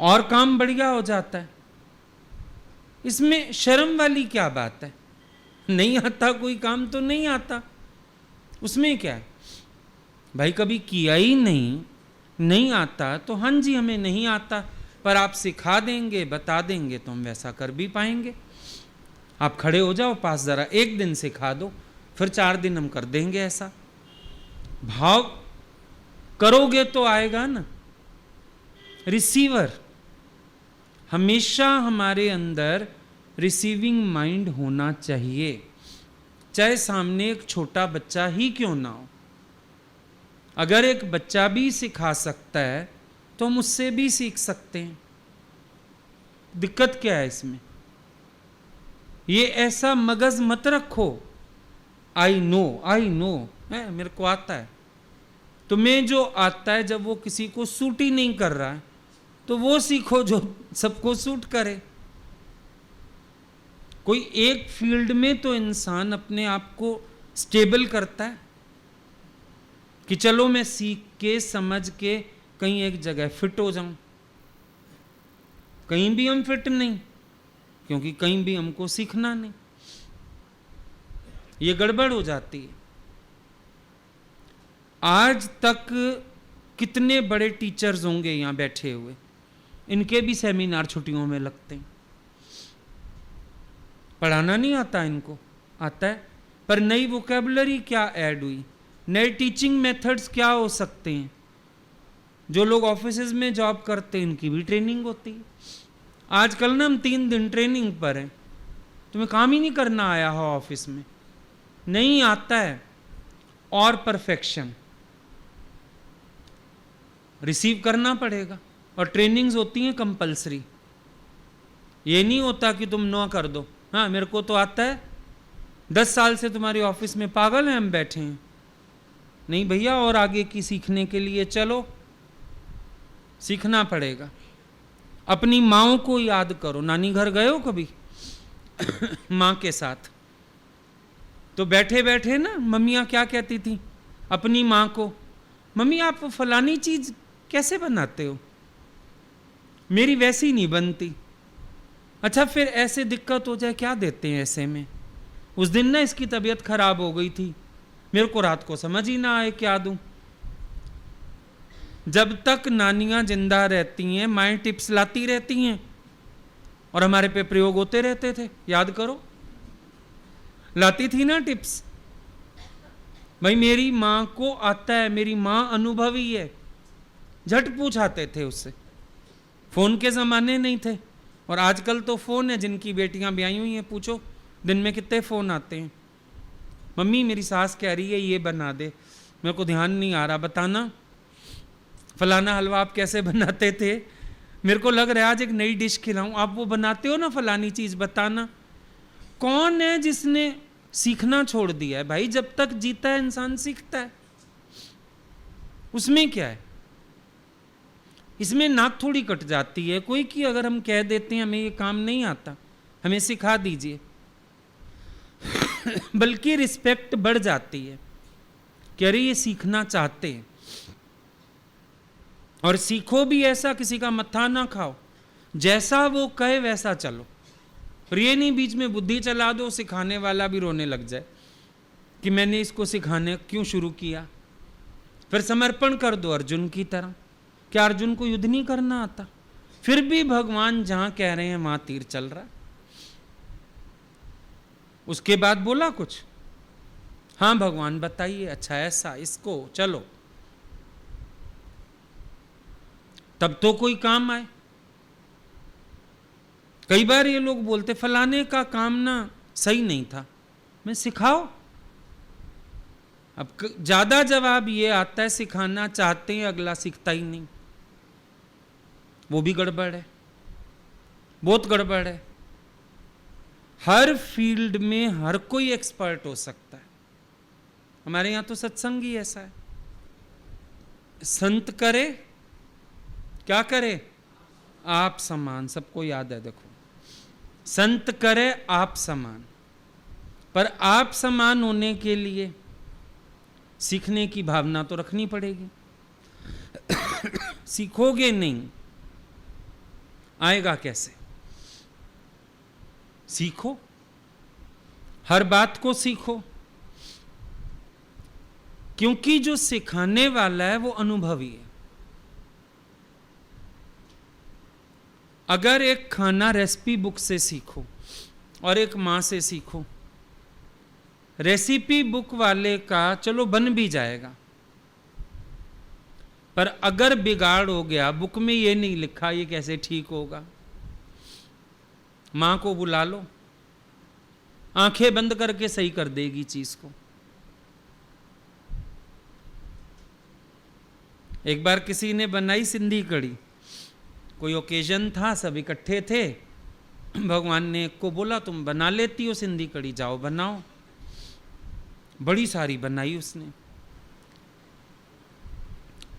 और काम बढ़िया हो जाता है। इसमें शर्म वाली क्या बात है? नहीं आता कोई काम तो नहीं आता, उसमें क्या है भाई? कभी किया ही नहीं आता तो हाँ जी हमें नहीं आता, पर आप सिखा देंगे, बता देंगे तो हम वैसा कर भी पाएंगे। आप खड़े हो जाओ पास, जरा 1 दिन सिखा दो, फिर 4 दिन हम कर देंगे। ऐसा भाव करोगे तो आएगा ना। रिसीवर, हमेशा हमारे अंदर रिसीविंग माइंड होना चाहिए, चाहे सामने एक छोटा बच्चा ही क्यों ना हो। अगर एक बच्चा भी सिखा सकता है तो हम उससे भी सीख सकते हैं। दिक्कत क्या है इसमें? ये ऐसा मगज मत रखो आई नो है, मेरे को आता है। तुम्हें जो आता है, जब वो किसी को सूट ही नहीं कर रहा है तो वो सीखो जो सबको सूट करे। कोई एक फील्ड में तो इंसान अपने आप को स्टेबल करता है कि चलो मैं सीख के समझ के कहीं एक जगह फिट हो जाऊं। कहीं भी हम फिट नहीं, क्योंकि कहीं भी हमको सीखना नहीं। ये गड़बड़ हो जाती है। आज तक कितने बड़े टीचर्स होंगे यहां बैठे हुए, इनके भी सेमिनार छुट्टियों में लगते हैं। पढ़ाना नहीं आता इनको, आता है, पर नई वोकैबुलरी क्या ऐड हुई, नए टीचिंग मेथड्स क्या हो सकते हैं। जो लोग ऑफिसेज में जॉब करते हैं इनकी भी ट्रेनिंग होती है। आजकल ना हम 3 दिन ट्रेनिंग पर हैं, तुम्हें काम ही नहीं करना आया हो ऑफिस में, नहीं आता है। और परफेक्शन, रिसीव करना पड़ेगा। और ट्रेनिंग्स होती हैं कंपलसरी, ये नहीं होता कि तुम नो कर दो, हाँ मेरे को तो आता है, 10 साल से तुम्हारे ऑफिस में पागल हैं हम बैठे हैं। नहीं भैया, और आगे की सीखने के लिए चलो, सीखना पड़ेगा। अपनी माँओं को याद करो। नानी घर गए हो कभी माँ के साथ? तो बैठे बैठे ना मम्मियाँ क्या कहती थी अपनी माँ को, मम्मी आप फलानी चीज कैसे बनाते हो, मेरी वैसी नहीं बनती। अच्छा फिर ऐसे दिक्कत हो जाए क्या देते हैं ऐसे में? उस दिन ना इसकी तबीयत खराब हो गई थी, मेरे को रात को समझ ही ना आए क्या दूं। जब तक नानियां जिंदा रहती हैं माएँ टिप्स लाती रहती हैं और हमारे पे प्रयोग होते रहते थे। याद करो, लाती थी ना टिप्स। भाई मेरी माँ को आता है, मेरी माँ अनुभवी है, झट पूछाते थे उससे। फोन के जमाने नहीं थे, और आजकल तो फोन है। जिनकी बेटियां ब्याही हुई हैं पूछो दिन में कितने फोन आते हैं। मम्मी मेरी सास कह रही है ये बना दे, मेरे को ध्यान नहीं आ रहा, बताना फलाना हलवा आप कैसे बनाते थे, मेरे को लग रहा है आज एक नई डिश खिलाऊं, आप वो बनाते हो ना फलानी चीज, बताना। कौन है जिसने सीखना छोड़ दिया है? भाई जब तक जीता है इंसान सीखता है, उसमें क्या है? इसमें नाक थोड़ी कट जाती है कोई की अगर हम कह देते हैं हमें ये काम नहीं आता, हमें सिखा दीजिए बल्कि रिस्पेक्ट बढ़ जाती है कि अरे ये सीखना चाहते हैं। और सीखो भी ऐसा, किसी का मत्था ना खाओ, जैसा वो कहे वैसा चलो। और ये नहीं बीच में बुद्धि चला दो, सिखाने वाला भी रोने लग जाए कि मैंने इसको सिखाने क्यों शुरू किया। फिर समर्पण कर दो अर्जुन की तरह। क्या अर्जुन को युद्ध नहीं करना आता? फिर भी भगवान जहां कह रहे हैं वहां तीर चल रहा। उसके बाद बोला कुछ, हाँ भगवान बताइए, अच्छा ऐसा, इसको चलो, तब तो कोई काम आए। कई बार ये लोग बोलते फलाने का काम ना सही नहीं था, मैं सिखाओ। अब ज्यादा जवाब ये आता है सिखाना चाहते हैं, अगला सीखता ही नहीं, वो भी गड़बड़ है, बहुत गड़बड़ है। हर फील्ड में हर कोई एक्सपर्ट हो सकता है। हमारे यहां तो सत्संग ही ऐसा है, संत करे क्या करे, आप समान। सबको याद है, देखो संत करे आप समान। पर आप समान होने के लिए सीखने की भावना तो रखनी पड़ेगी सीखोगे नहीं आएगा कैसे? सीखो, हर बात को सीखो, क्योंकि जो सिखाने वाला है वो अनुभवी है। अगर एक खाना रेसिपी बुक से सीखो और एक मां से सीखो, रेसिपी बुक वाले का चलो बन भी जाएगा, पर अगर बिगाड़ हो गया, बुक में ये नहीं लिखा ये कैसे ठीक होगा, मां को बुला लो, आंखें बंद करके सही कर देगी चीज को। एक बार किसी ने बनाई सिंधी कड़ी, कोई ओकेजन था, सब इकट्ठे थे, भगवान ने एक को बोला तुम बना लेती हो सिंधी कड़ी, जाओ बनाओ। बड़ी सारी बनाई उसने,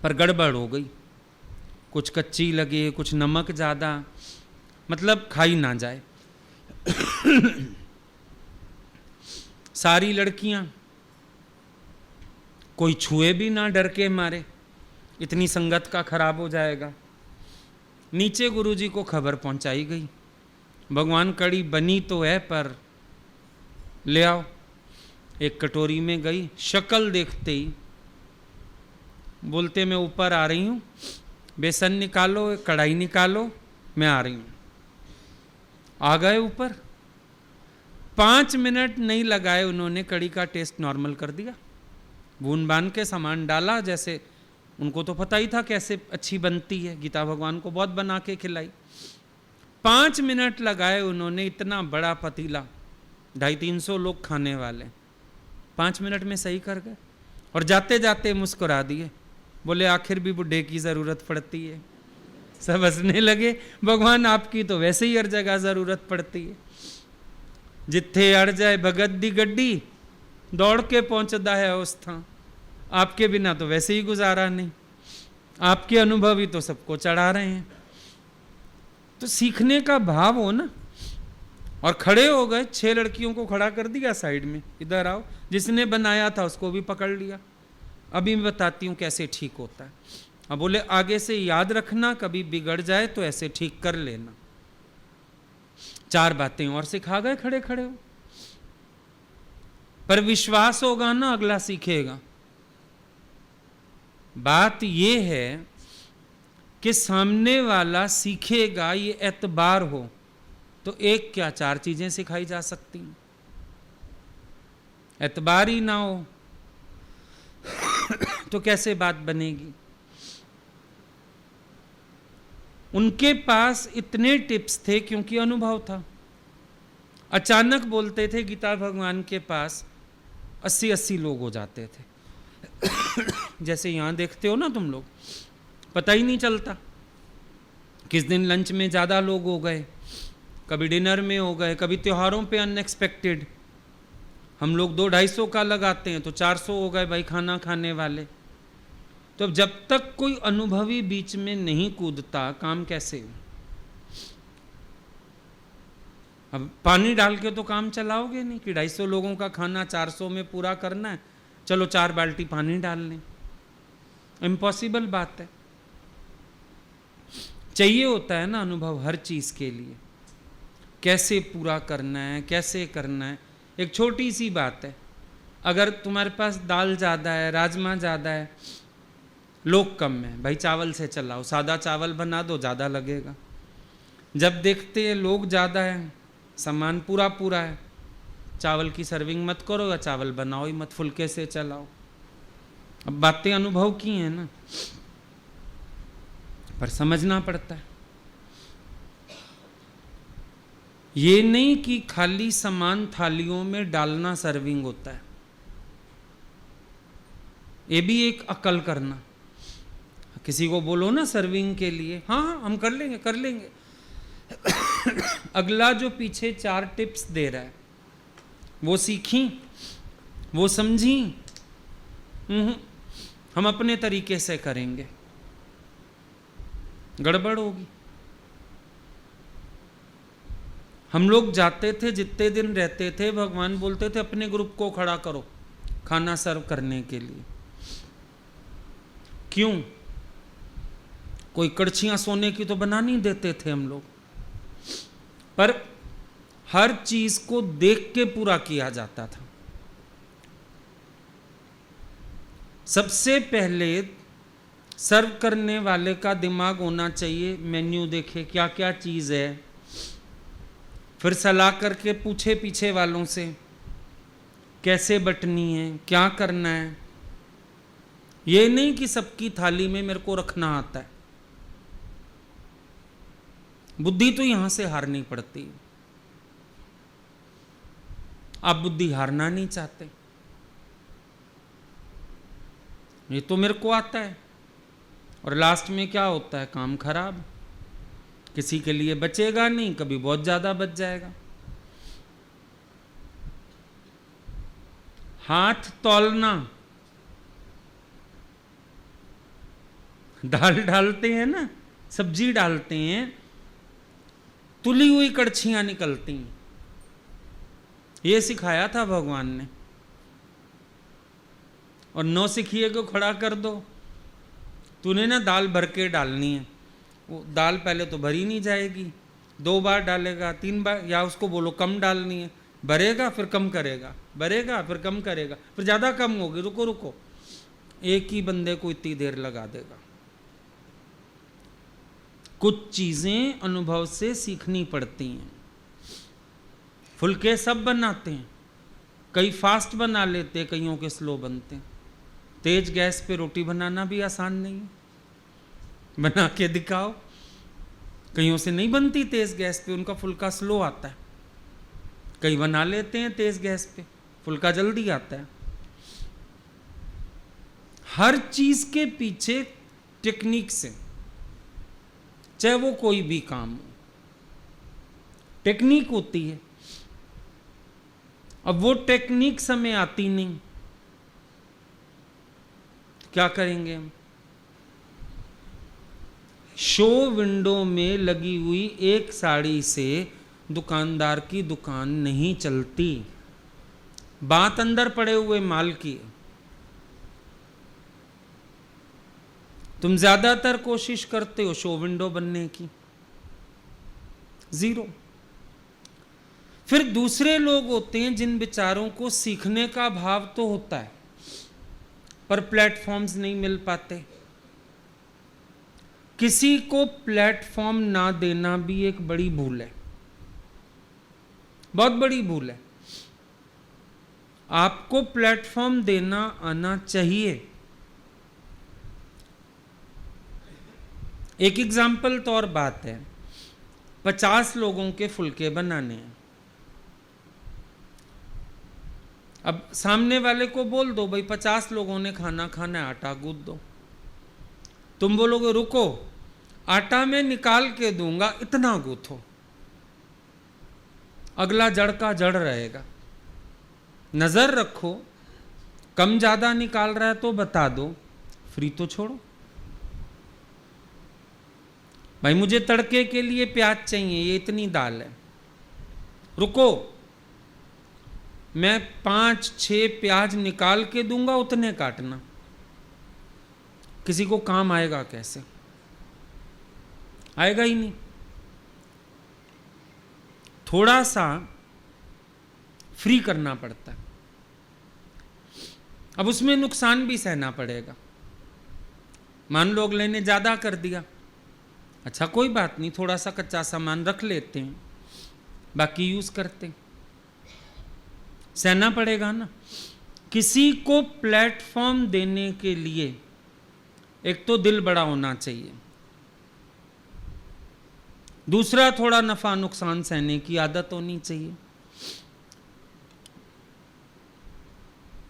पर गड़बड़ हो गई, कुछ कच्ची लगे, कुछ नमक ज़्यादा, मतलब खाई ना जाए सारी लड़कियां, कोई छुए भी ना डर के मारे, इतनी संगत का खराब हो जाएगा। नीचे गुरुजी को खबर पहुंचाई गई, भगवान कड़ी बनी तो है पर ले आओ। एक कटोरी में गई, शक्ल देखते ही बोलते मैं ऊपर आ रही हूँ, बेसन निकालो, कढ़ाई निकालो, मैं आ रही हूँ। आ गए ऊपर, 5 मिनट नहीं लगाए उन्होंने कड़ी का टेस्ट नॉर्मल कर दिया। भून बान के सामान डाला, जैसे उनको तो पता ही था कैसे अच्छी बनती है, गीता भगवान को बहुत बना के खिलाई। 5 मिनट लगाए उन्होंने, इतना बड़ा पतीला, 250-300 लोग खाने वाले, 5 मिनट में सही कर गए। और जाते जाते मुस्कुरा दिए, बोले आखिर भी बुढ़े की ज़रूरत पड़ती है। सब हंसने लगे। भगवान आपकी तो वैसे ही हर जगह ज़रूरत पड़ती है। जिथे अड़ जाए भगत दी गड्डी, दौड़ के पहुंचता है उस थां। आपके बिना तो वैसे ही गुजारा नहीं, आपके अनुभव ही तो सबको चढ़ा रहे हैं। तो सीखने का भाव हो ना। और खड़े हो गए, 6 लड़कियों को खड़ा कर दिया साइड में, इधर आओ। जिसने बनाया था उसको भी पकड़ लिया। अभी मैं बताती हूँ कैसे ठीक होता है। अब बोले आगे से याद रखना, कभी बिगड़ जाए तो ऐसे ठीक कर लेना। 4 बातें और सिखा गए खड़े खड़े हो। पर विश्वास होगा ना, अगला सीखेगा। बात यह है कि सामने वाला सीखेगा, ये एतबार हो तो एक क्या 4 चीजें सिखाई जा सकती हैं। एतबार ही ना हो तो कैसे बात बनेगी। उनके पास इतने टिप्स थे क्योंकि अनुभव था। अचानक बोलते थे गीता भगवान के पास 80-80 लोग हो जाते थे। जैसे यहां देखते हो ना तुम लोग, पता ही नहीं चलता। किस दिन लंच में ज़्यादा लोग हो गए, कभी डिनर में हो गए, कभी त्योहारों पे अनएक्सपेक्टेड। हम लोग 200-250 का लगाते हैं तो 400 हो गए भाई खाना खाने वाले। तो जब तक कोई अनुभवी बीच में नहीं कूदता, काम कैसे हो। अब पानी डाल के तो काम चलाओगे नहीं कि 250 लोगों का खाना 400 में पूरा करना है, चलो 4 बाल्टी पानी डाल लें। इम्पॉसिबल बात है। चाहिए होता है ना अनुभव हर चीज के लिए, कैसे पूरा करना है, कैसे करना है। एक छोटी सी बात है, अगर तुम्हारे पास दाल ज़्यादा है, राजमा ज़्यादा है, लोग कम है, भाई चावल से चलाओ, सादा चावल बना दो, ज़्यादा लगेगा। जब देखते हैं लोग ज़्यादा है, सामान पूरा पूरा है, चावल की सर्विंग मत करो या चावल बनाओ ही मत, फुल्के से चलाओ। अब बातें अनुभव की हैं ना, पर समझना पड़ता है। ये नहीं कि खाली सामान थालियों में डालना सर्विंग होता है, ये भी एक अकल करना। किसी को बोलो ना सर्विंग के लिए, हाँ हम कर लेंगे कर लेंगे। अगला जो पीछे 4 टिप्स दे रहा है वो सीखी, वो समझी, हम अपने तरीके से करेंगे, गड़बड़ होगी। हम लोग जाते थे, जितने दिन रहते थे, भगवान बोलते थे अपने ग्रुप को खड़ा करो खाना सर्व करने के लिए। क्यों? कोई कड़छियां सोने की तो बना नहीं देते थे हम लोग, पर हर चीज को देख के पूरा किया जाता था। सबसे पहले सर्व करने वाले का दिमाग होना चाहिए, मेन्यू देखे क्या क्या चीज है, फिर सलाह करके पूछे पीछे वालों से कैसे बटनी है, क्या करना है। ये नहीं कि सबकी थाली में मेरे को रखना आता है। बुद्धि तो यहां से हारनी पड़ती। आप बुद्धि हारना नहीं चाहते, ये तो मेरे को आता है, और लास्ट में क्या होता है, काम खराब। किसी के लिए बचेगा नहीं, कभी बहुत ज्यादा बच जाएगा। हाथ तौलना, दाल डालते हैं ना, सब्जी डालते हैं, तुली हुई कड़छियां निकलती हैं। ये सिखाया था भगवान ने। और नौ सिखिए को खड़ा कर दो, तूने ना दाल भर के डालनी है, वो दाल पहले तो भरी नहीं जाएगी, 2 बार डालेगा, 3 बार, या उसको बोलो कम डालनी है, भरेगा फिर कम करेगा, भरेगा फिर कम करेगा, फिर ज़्यादा कम होगी, रुको रुको, एक ही बंदे को इतनी देर लगा देगा। कुछ चीज़ें अनुभव से सीखनी पड़ती हैं। फुलके सब बनाते हैं, कई फास्ट बना लेते हैं, कईयों के स्लो बनते हैं। तेज गैस पे रोटी बनाना भी आसान नहीं है, बना के दिखाओ। कईयों से नहीं बनती तेज गैस पे, उनका फुलका स्लो आता है। कई बना लेते हैं तेज गैस पे, फुलका जल्दी आता है। हर चीज के पीछे टेक्निक से, चाहे वो कोई भी काम हो, टेक्निक होती है। अब वो टेक्निक समय आती नहीं, क्या करेंगे हम? शो विंडो में लगी हुई एक साड़ी से दुकानदार की दुकान नहीं चलती। बात अंदर पड़े हुए माल की। तुम ज्यादातर कोशिश करते हो शो विंडो बनने की, जीरो। फिर दूसरे लोग होते हैं जिन बेचारों को सीखने का भाव तो होता है, पर प्लेटफॉर्म्स नहीं मिल पाते। किसी को प्लेटफॉर्म ना देना भी एक बड़ी भूल है, बहुत बड़ी भूल है। आपको प्लेटफॉर्म देना आना चाहिए। एक एग्जाम्पल तो और बात है, 50 लोगों के फुलके बनाने हैं। अब सामने वाले को बोल दो भाई 50 लोगों ने खाना खाना है, आटा गूंथ दो। तुम बोलोगे रुको, आटा मैं निकाल के दूंगा, इतना गूंथो। अगला जड़ का जड़ रहेगा। नजर रखो, कम ज्यादा निकाल रहा है तो बता दो, फ्री तो छोड़ो। भाई मुझे तड़के के लिए प्याज चाहिए, ये इतनी दाल है, रुको मैं 5-6 प्याज निकाल के दूंगा, उतने काटना। किसी को काम आएगा कैसे? आएगा ही नहीं। थोड़ा सा फ्री करना पड़ता है। अब उसमें नुकसान भी सहना पड़ेगा। मान लो अगले ने ज्यादा कर दिया, अच्छा कोई बात नहीं, थोड़ा सा कच्चा सामान रख लेते हैं, बाकी यूज करते हैं। सहना पड़ेगा ना। किसी को प्लेटफॉर्म देने के लिए एक तो दिल बड़ा होना चाहिए, दूसरा थोड़ा नफा नुकसान सहने की आदत होनी चाहिए।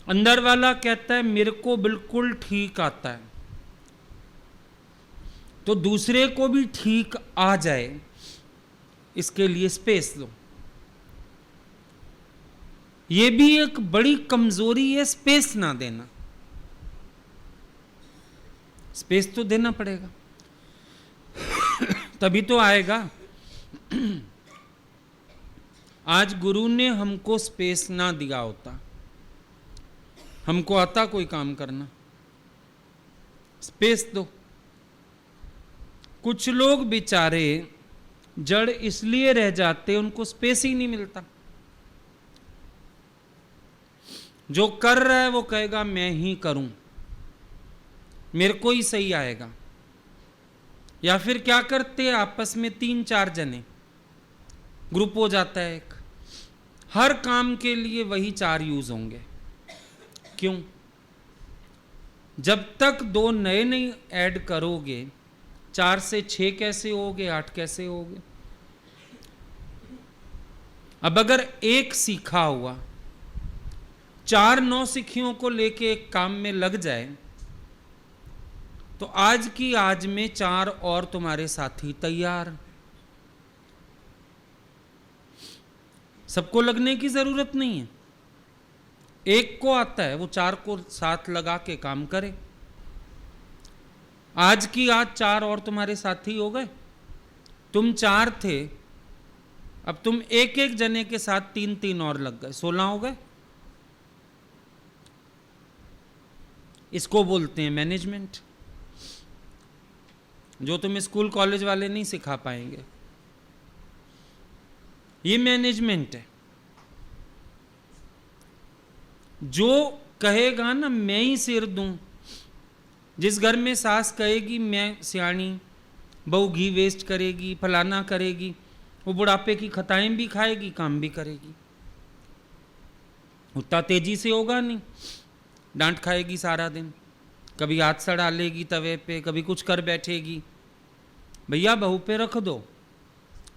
अंदर वाला कहता है मेरे को बिल्कुल ठीक आता है, तो दूसरे को भी ठीक आ जाए, इसके लिए स्पेस दो। ये भी एक बड़ी कमजोरी है, स्पेस ना देना। स्पेस तो देना पड़ेगा, तभी तो आएगा। आज गुरु ने हमको स्पेस ना दिया होता, हमको आता कोई काम करना, स्पेस दो। कुछ लोग बेचारे जड़ इसलिए रह जाते, उनको स्पेस ही नहीं मिलता। जो कर रहा है वो कहेगा मैं ही करूं, मेरे को ही सही आएगा। या फिर क्या करते हैं, आपस में 3-4 जने ग्रुप हो जाता है एक, हर काम के लिए वही 4 यूज होंगे। क्यों? जब तक 2 नए नहीं ऐड करोगे, 4 से 6 कैसे होगे, 8 कैसे होगे? अब अगर एक सीखा हुआ 4 नौसिखियों को लेके एक काम में लग जाए, तो आज की आज में 4 और तुम्हारे साथी तैयार। सबको लगने की जरूरत नहीं है, एक को आता है वो 4 को साथ लगा के काम करे। आज की आज 4 और तुम्हारे साथी हो गए। तुम 4 थे, अब तुम एक जने के साथ 3 और लग गए, 16 हो गए। इसको बोलते हैं मैनेजमेंट, जो तुम स्कूल कॉलेज वाले नहीं सिखा पाएंगे। ये मैनेजमेंट है। जो कहेगा ना मैं ही सिर दूं, जिस घर में सास कहेगी मैं सियाणी, बहू घी वेस्ट करेगी, फलाना करेगी, वो बुढ़ापे की खताएं भी खाएगी, काम भी करेगी। उतना तेजी से होगा नहीं, डांट खाएगी सारा दिन, कभी हाथ से डालेगी तवे पे, कभी कुछ कर बैठेगी। भैया बहू पे रख दो,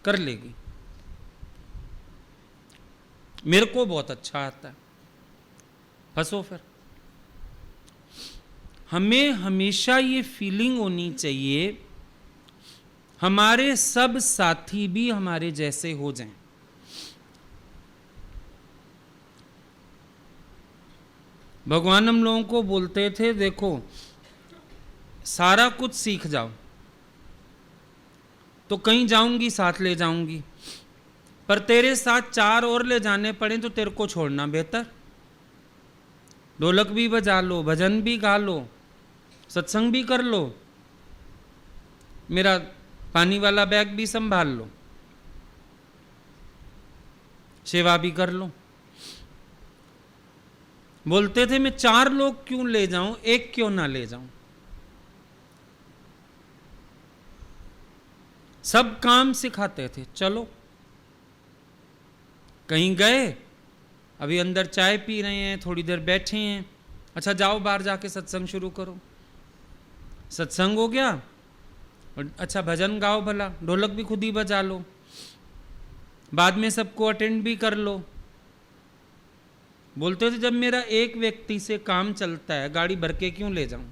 कर लेगी। मेरे को बहुत अच्छा आता है, फंसो फिर। हमें हमेशा ये फीलिंग होनी चाहिए हमारे सब साथी भी हमारे जैसे हो जाएं। भगवान हम लोगों को बोलते थे, देखो सारा कुछ सीख जाओ, तो कहीं जाऊंगी साथ ले जाऊंगी, पर तेरे साथ 4 और ले जाने पड़े तो तेरे को छोड़ना बेहतर। ढोलक भी बजा लो, भजन भी गा लो, सत्संग भी कर लो, मेरा पानी वाला बैग भी संभाल लो, सेवा भी कर लो। बोलते थे मैं 4 लोग क्यों ले जाऊं, 1 क्यों ना ले जाऊं। सब काम सिखाते थे। चलो कहीं गए, अभी अंदर चाय पी रहे हैं, थोड़ी देर बैठे हैं, अच्छा जाओ बाहर जाके सत्संग शुरू करो। सत्संग हो गया, अच्छा भजन गाओ, भला ढोलक भी खुद ही बजा लो, बाद में सबको अटेंड भी कर लो। बोलते थे जब मेरा एक व्यक्ति से काम चलता है, गाड़ी भर के क्यों ले जाऊं,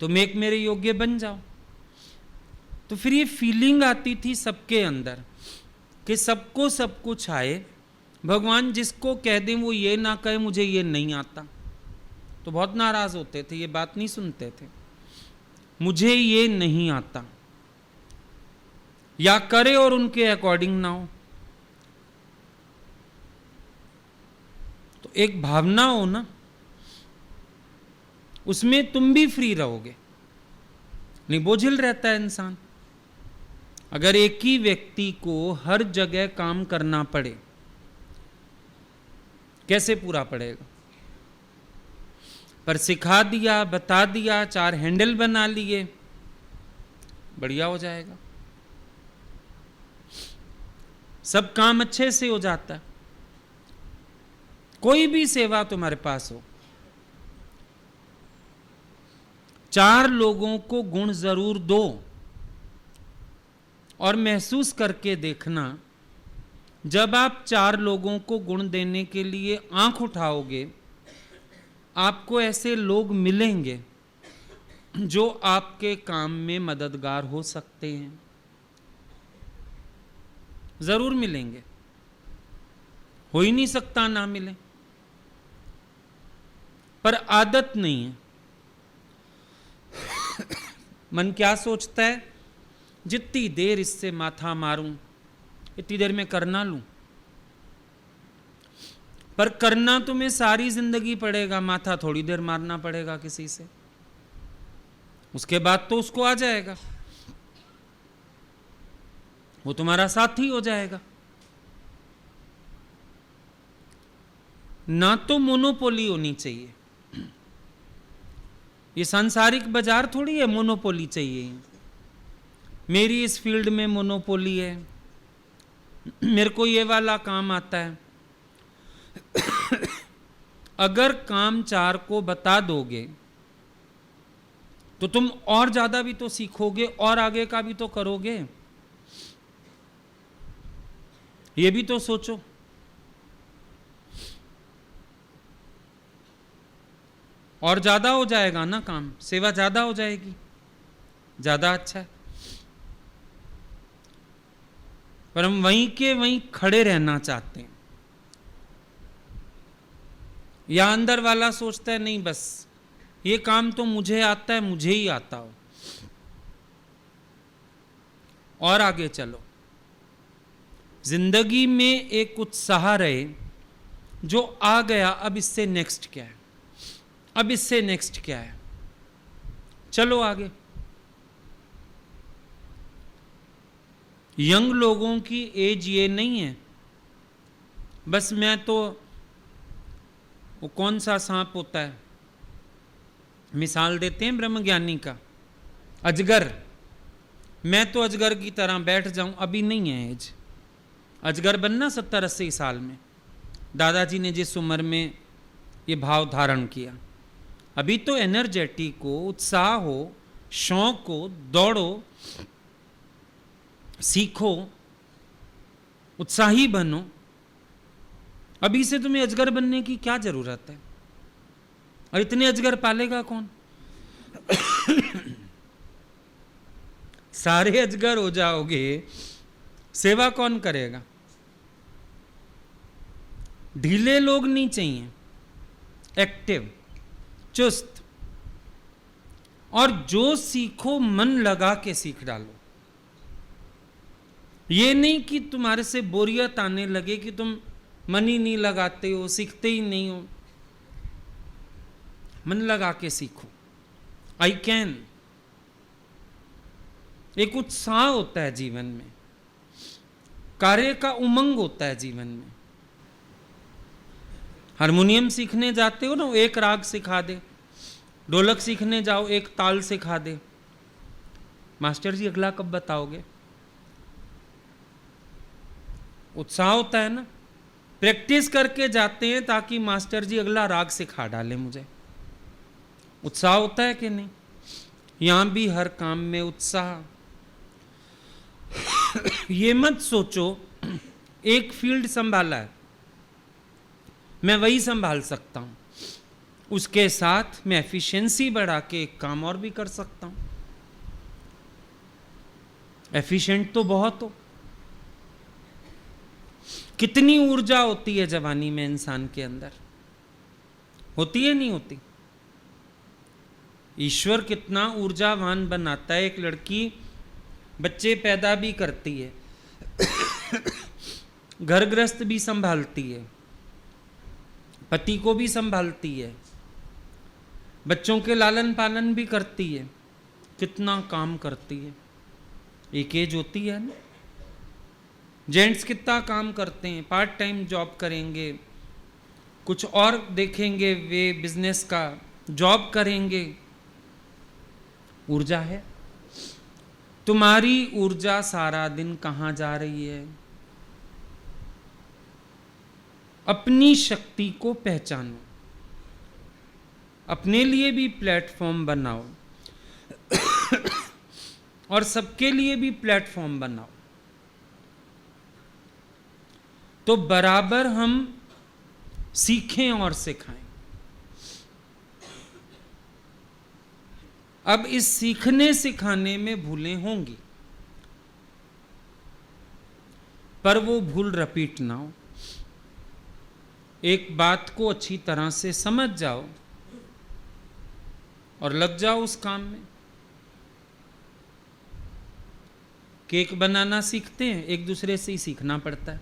तुम एक मेरे योग्य बन जाओ। तो फिर ये फीलिंग आती थी सबके अंदर कि सबको सब कुछ आए, भगवान जिसको कह दें वो ये ना कहे मुझे ये नहीं आता, तो बहुत नाराज होते थे, ये बात नहीं सुनते थे। मुझे ये नहीं आता, या करे और उनके अकॉर्डिंग ना हो। तो एक भावना हो ना, उसमें तुम भी फ्री रहोगे, नहीं बोझिल रहता है इंसान। अगर एक ही व्यक्ति को हर जगह काम करना पड़े, कैसे पूरा पड़ेगा। पर सिखा दिया, बता दिया, 4 हैंडल बना लिए, बढ़िया हो जाएगा, सब काम अच्छे से हो जाता है। कोई भी सेवा तुम्हारे पास हो, 4 लोगों को गुण जरूर दो और महसूस करके देखना, जब आप 4 लोगों को गुण देने के लिए आंख उठाओगे, आपको ऐसे लोग मिलेंगे जो आपके काम में मददगार हो सकते हैं, जरूर मिलेंगे, हो ही नहीं सकता ना मिले। पर आदत नहीं है। मन क्या सोचता है, जितनी देर इससे माथा मारूं इतनी देर में करना लूं। पर करना तुम्हें सारी जिंदगी पड़ेगा, माथा थोड़ी देर मारना पड़ेगा किसी से, उसके बाद तो उसको आ जाएगा, वो तुम्हारा साथी हो जाएगा। ना तो मोनोपोली होनी चाहिए, ये सांसारिक बाजार थोड़ी है मोनोपोली चाहिए। मेरी इस फील्ड में मोनोपोली है, मेरे को ये वाला काम आता है। अगर काम 4 को बता दोगे तो तुम और ज्यादा भी तो सीखोगे और आगे का भी तो करोगे। ये भी तो सोचो। और ज्यादा हो जाएगा ना काम, सेवा ज्यादा हो जाएगी, ज्यादा अच्छा है। पर हम वहीं के वहीं खड़े रहना चाहते हैं, या अंदर वाला सोचता है नहीं बस ये काम तो मुझे आता है, मुझे ही आता हो, और आगे चलो। जिंदगी में एक उत्साह रहे, जो आ गया अब इससे नेक्स्ट क्या है, अब इससे नेक्स्ट क्या है, चलो आगे। यंग लोगों की एज ये नहीं है बस मैं तो, वो कौन सा सांप होता है, मिसाल देते हैं ब्रह्मज्ञानी का, अजगर, मैं तो अजगर की तरह बैठ जाऊं, अभी नहीं है एज। अजगर बनना 70-80 साल में, दादाजी ने जिस उम्र में ये भाव धारण किया। अभी तो एनर्जेटिक हो, उत्साह हो, शौक हो, दौड़ो, सीखो, उत्साही बनो। अभी से तुम्हें अजगर बनने की क्या जरूरत है। और इतने अजगर पालेगा कौन? सारे अजगर हो जाओगे, सेवा कौन करेगा? ढीले लोग नहीं चाहिए, एक्टिव, चुस्त। और जो सीखो मन लगा के सीख डालो। ये नहीं कि तुम्हारे से बोरियत आने लगे कि तुम मन ही नहीं लगाते हो, सीखते ही नहीं हो। मन लगा के सीखो। I can. एक उत्साह होता है जीवन में, कार्य का उमंग होता है जीवन में। हारमोनियम सीखने जाते हो ना, एक राग सिखा दे। ढोलक सीखने जाओ, एक ताल सिखा दे। मास्टर जी अगला कब बताओगे? उत्साह होता है ना। प्रैक्टिस करके जाते हैं ताकि मास्टर जी अगला राग सिखा डाले मुझे। उत्साह होता है कि नहीं? यहां भी हर काम में उत्साह। ये मत सोचो एक फील्ड संभाला है, मैं वही संभाल सकता हूं, उसके साथ मैं एफिशिएंसी बढ़ा के एक काम और भी कर सकता हूं। एफिशिएंट तो बहुत हो। कितनी ऊर्जा होती है जवानी में इंसान के अंदर, होती है नहीं होती? ईश्वर कितना ऊर्जावान बनाता है। एक लड़की बच्चे पैदा भी करती है, घर गृहस्थ भी संभालती है, पति को भी संभालती है, बच्चों के लालन पालन भी करती है। कितना काम करती है। एक एज होती है ना। जेंट्स कितना काम करते हैं, पार्ट टाइम जॉब करेंगे, कुछ और देखेंगे, वे बिजनेस का जॉब करेंगे। ऊर्जा है। तुम्हारी ऊर्जा सारा दिन कहां जा रही है? अपनी शक्ति को पहचानो, अपने लिए भी प्लेटफॉर्म बनाओ और सबके लिए भी प्लेटफॉर्म बनाओ। तो बराबर हम सीखें और सिखाएं। अब इस सीखने सिखाने में भूलें होंगी, पर वो भूल रिपीट ना हो। एक बात को अच्छी तरह से समझ जाओ और लग जाओ उस काम में। केक बनाना सीखते हैं, एक दूसरे से ही सीखना पड़ता है।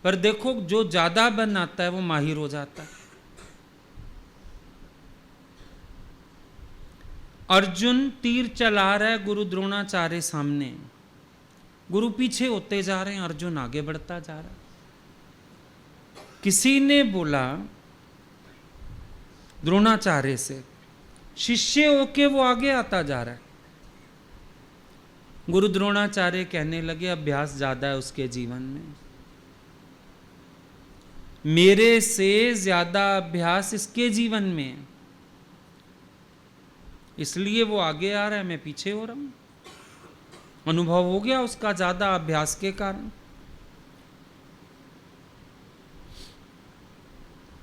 पर देखो, जो ज्यादा बनाता है वो माहिर हो जाता है। अर्जुन तीर चला रहा है, गुरु द्रोणाचार्य सामने, गुरु पीछे होते जा रहे हैं, अर्जुन आगे बढ़ता जा रहा है। किसी ने बोला द्रोणाचार्य से, शिष्य होके वो आगे आता जा रहा है। गुरु द्रोणाचार्य कहने लगे, अभ्यास ज्यादा है उसके जीवन में, मेरे से ज्यादा अभ्यास इसके जीवन में है, इसलिए वो आगे आ रहा है, मैं पीछे हो रहा हूं। अनुभव हो गया उसका ज्यादा अभ्यास के कारण।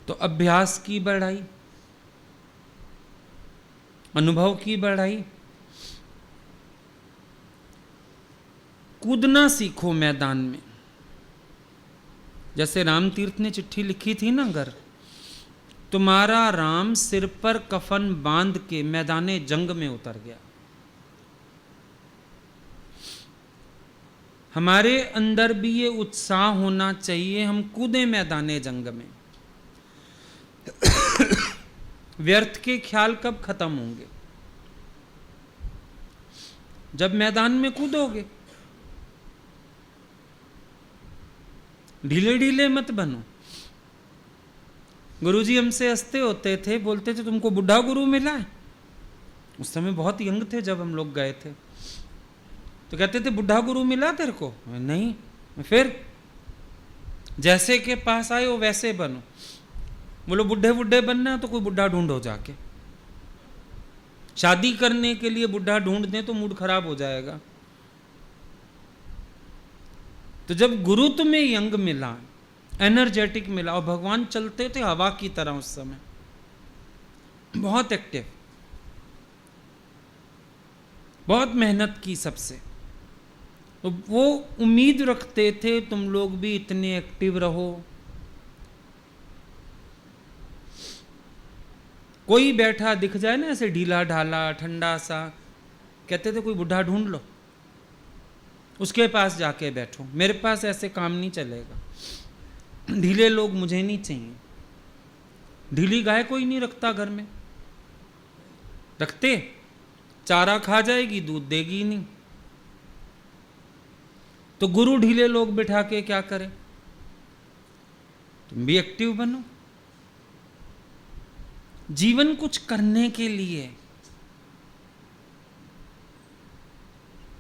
तो अभ्यास की बढ़ाई, अनुभव की बढ़ाई। कूदना सीखो मैदान में। जैसे राम तीर्थ ने चिट्ठी लिखी थी ना घर, तुम्हारा राम सिर पर कफन बांध के मैदाने जंग में उतर गया। हमारे अंदर भी ये उत्साह होना चाहिए, हम कूदे मैदाने जंग में। व्यर्थ के ख्याल कब खत्म होंगे? जब मैदान में कूदोगे। ढीले ढीले मत बनो। गुरुजी हमसे हंसते होते थे, बोलते थे तुमको बुढ़ा गुरु मिला है। उस समय बहुत यंग थे जब हम लोग गए थे, तो कहते थे बुढ़ा गुरु मिला तेरे को? नहीं। फिर जैसे के पास आए हो वैसे बनो। बोलो बुढ़े बुढ़े बनना है तो कोई बुढ़ा ढूंढो जाके। शादी करने के लिए बुढ़ा ढूंढ दें तो मूड खराब हो जाएगा। तो जब गुरु तुम्हें यंग मिला, एनर्जेटिक मिला, और भगवान चलते थे हवा की तरह उस समय, बहुत एक्टिव, बहुत मेहनत की सबसे। तो वो उम्मीद रखते थे तुम लोग भी इतने एक्टिव रहो। कोई बैठा दिख जाए ना ऐसे ढीला ढाला ठंडा सा, कहते थे कोई बुढ़ा ढूंढ लो, उसके पास जाके बैठो, मेरे पास ऐसे काम नहीं चलेगा, ढीले लोग मुझे नहीं चाहिए। ढीली गाय कोई नहीं रखता घर में, रखते चारा खा जाएगी, दूध देगी नहीं। तो गुरु ढीले लोग बिठा के क्या करें? तुम भी एक्टिव बनो, जीवन कुछ करने के लिए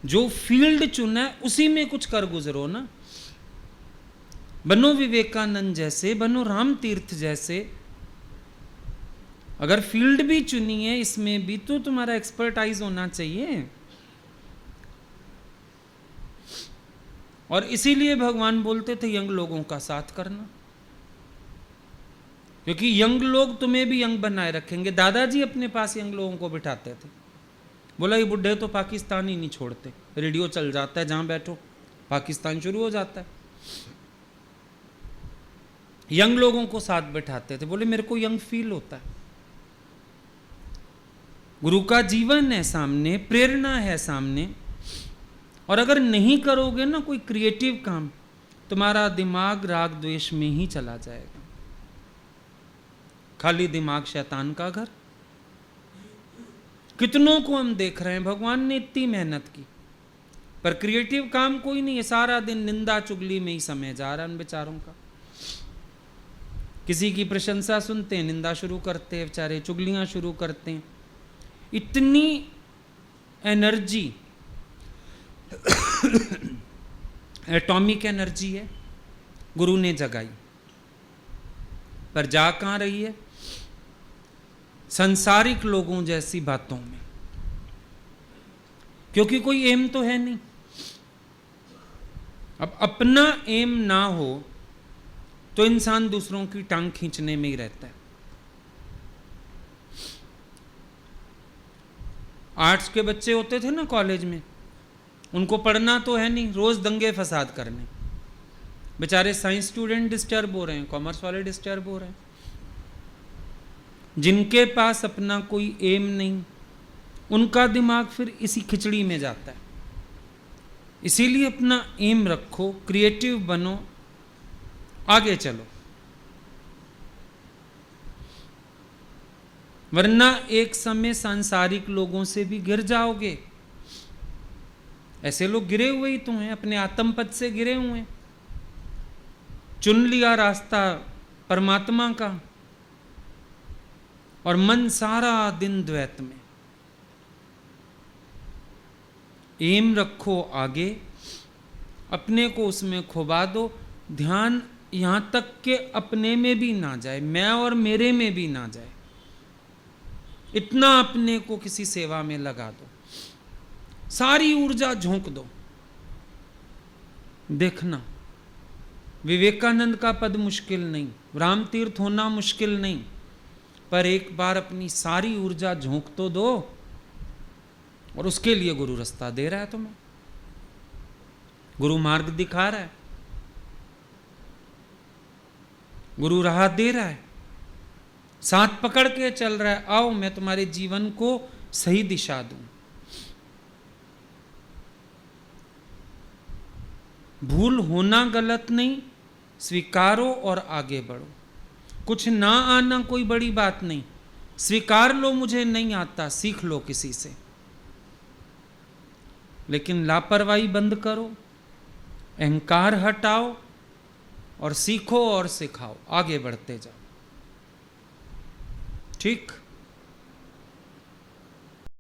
जो फील्ड चुना है उसी में कुछ कर गुजरो ना। बनो विवेकानंद जैसे, बनो राम तीर्थ जैसे। अगर फील्ड भी चुनी है इसमें भी तो तुम्हारा एक्सपर्टाइज होना चाहिए। और इसीलिए भगवान बोलते थे यंग लोगों का साथ करना, क्योंकि यंग लोग तुम्हें भी यंग बनाए रखेंगे। दादाजी अपने पास यंग लोगों को बिठाते थे, बोला ये बुढ़े तो पाकिस्तान ही नहीं छोड़ते, रेडियो चल जाता है जहां बैठो पाकिस्तान शुरू हो जाता है। यंग लोगों को साथ बिठाते थे, बोले मेरे को यंग फील होता है। गुरु का जीवन है सामने, प्रेरणा है सामने, और अगर नहीं करोगे ना कोई क्रिएटिव काम, तुम्हारा दिमाग राग द्वेष में ही चला जाएगा। खाली दिमाग शैतान का घर। कितनों को हम देख रहे हैं, भगवान ने इतनी मेहनत की पर क्रिएटिव काम कोई नहीं है, सारा दिन निंदा चुगली में ही समय जा रहा है उन बेचारों का। किसी की प्रशंसा सुनते हैं निंदा शुरू करते हैं बेचारे, चुगलियां शुरू करते हैं। इतनी एनर्जी एटॉमिक एनर्जी है गुरु ने जगाई, पर जा कहां रही है? संसारिक लोगों जैसी बातों में, क्योंकि कोई एम तो है नहीं। अब अपना एम ना हो तो इंसान दूसरों की टांग खींचने में ही रहता है। आर्ट्स के बच्चे होते थे ना कॉलेज में, उनको पढ़ना तो है नहीं, रोज दंगे फसाद करने। बेचारे साइंस स्टूडेंट डिस्टर्ब हो रहे हैं, कॉमर्स वाले डिस्टर्ब हो रहे हैं। जिनके पास अपना कोई एम नहीं, उनका दिमाग फिर इसी खिचड़ी में जाता है। इसीलिए अपना एम रखो, क्रिएटिव बनो, आगे चलो, वरना एक समय सांसारिक लोगों से भी गिर जाओगे। ऐसे लोग गिरे हुए ही तो हैं, अपने आत्मपद से गिरे हुए हैं। चुन लिया रास्ता परमात्मा का और मन सारा दिन द्वैत में। एम रखो आगे, अपने को उसमें खुबा दो। ध्यान यहां तक के अपने में भी ना जाए, मैं और मेरे में भी ना जाए, इतना अपने को किसी सेवा में लगा दो, सारी ऊर्जा झोंक दो। देखना विवेकानंद का पद मुश्किल नहीं, राम तीर्थ होना मुश्किल नहीं, पर एक बार अपनी सारी ऊर्जा झोंक तो दो। और उसके लिए गुरु रास्ता दे रहा है तुम्हें, गुरु मार्ग दिखा रहा है, गुरु राह दे रहा है, साथ पकड़ के चल रहा है। आओ मैं तुम्हारे जीवन को सही दिशा दूं। भूल होना गलत नहीं, स्वीकारो और आगे बढ़ो। कुछ ना आना कोई बड़ी बात नहीं, स्वीकार लो मुझे नहीं आता, सीख लो किसी से, लेकिन लापरवाही बंद करो, अहंकार हटाओ और सीखो और सिखाओ, आगे बढ़ते जाओ। ठीक।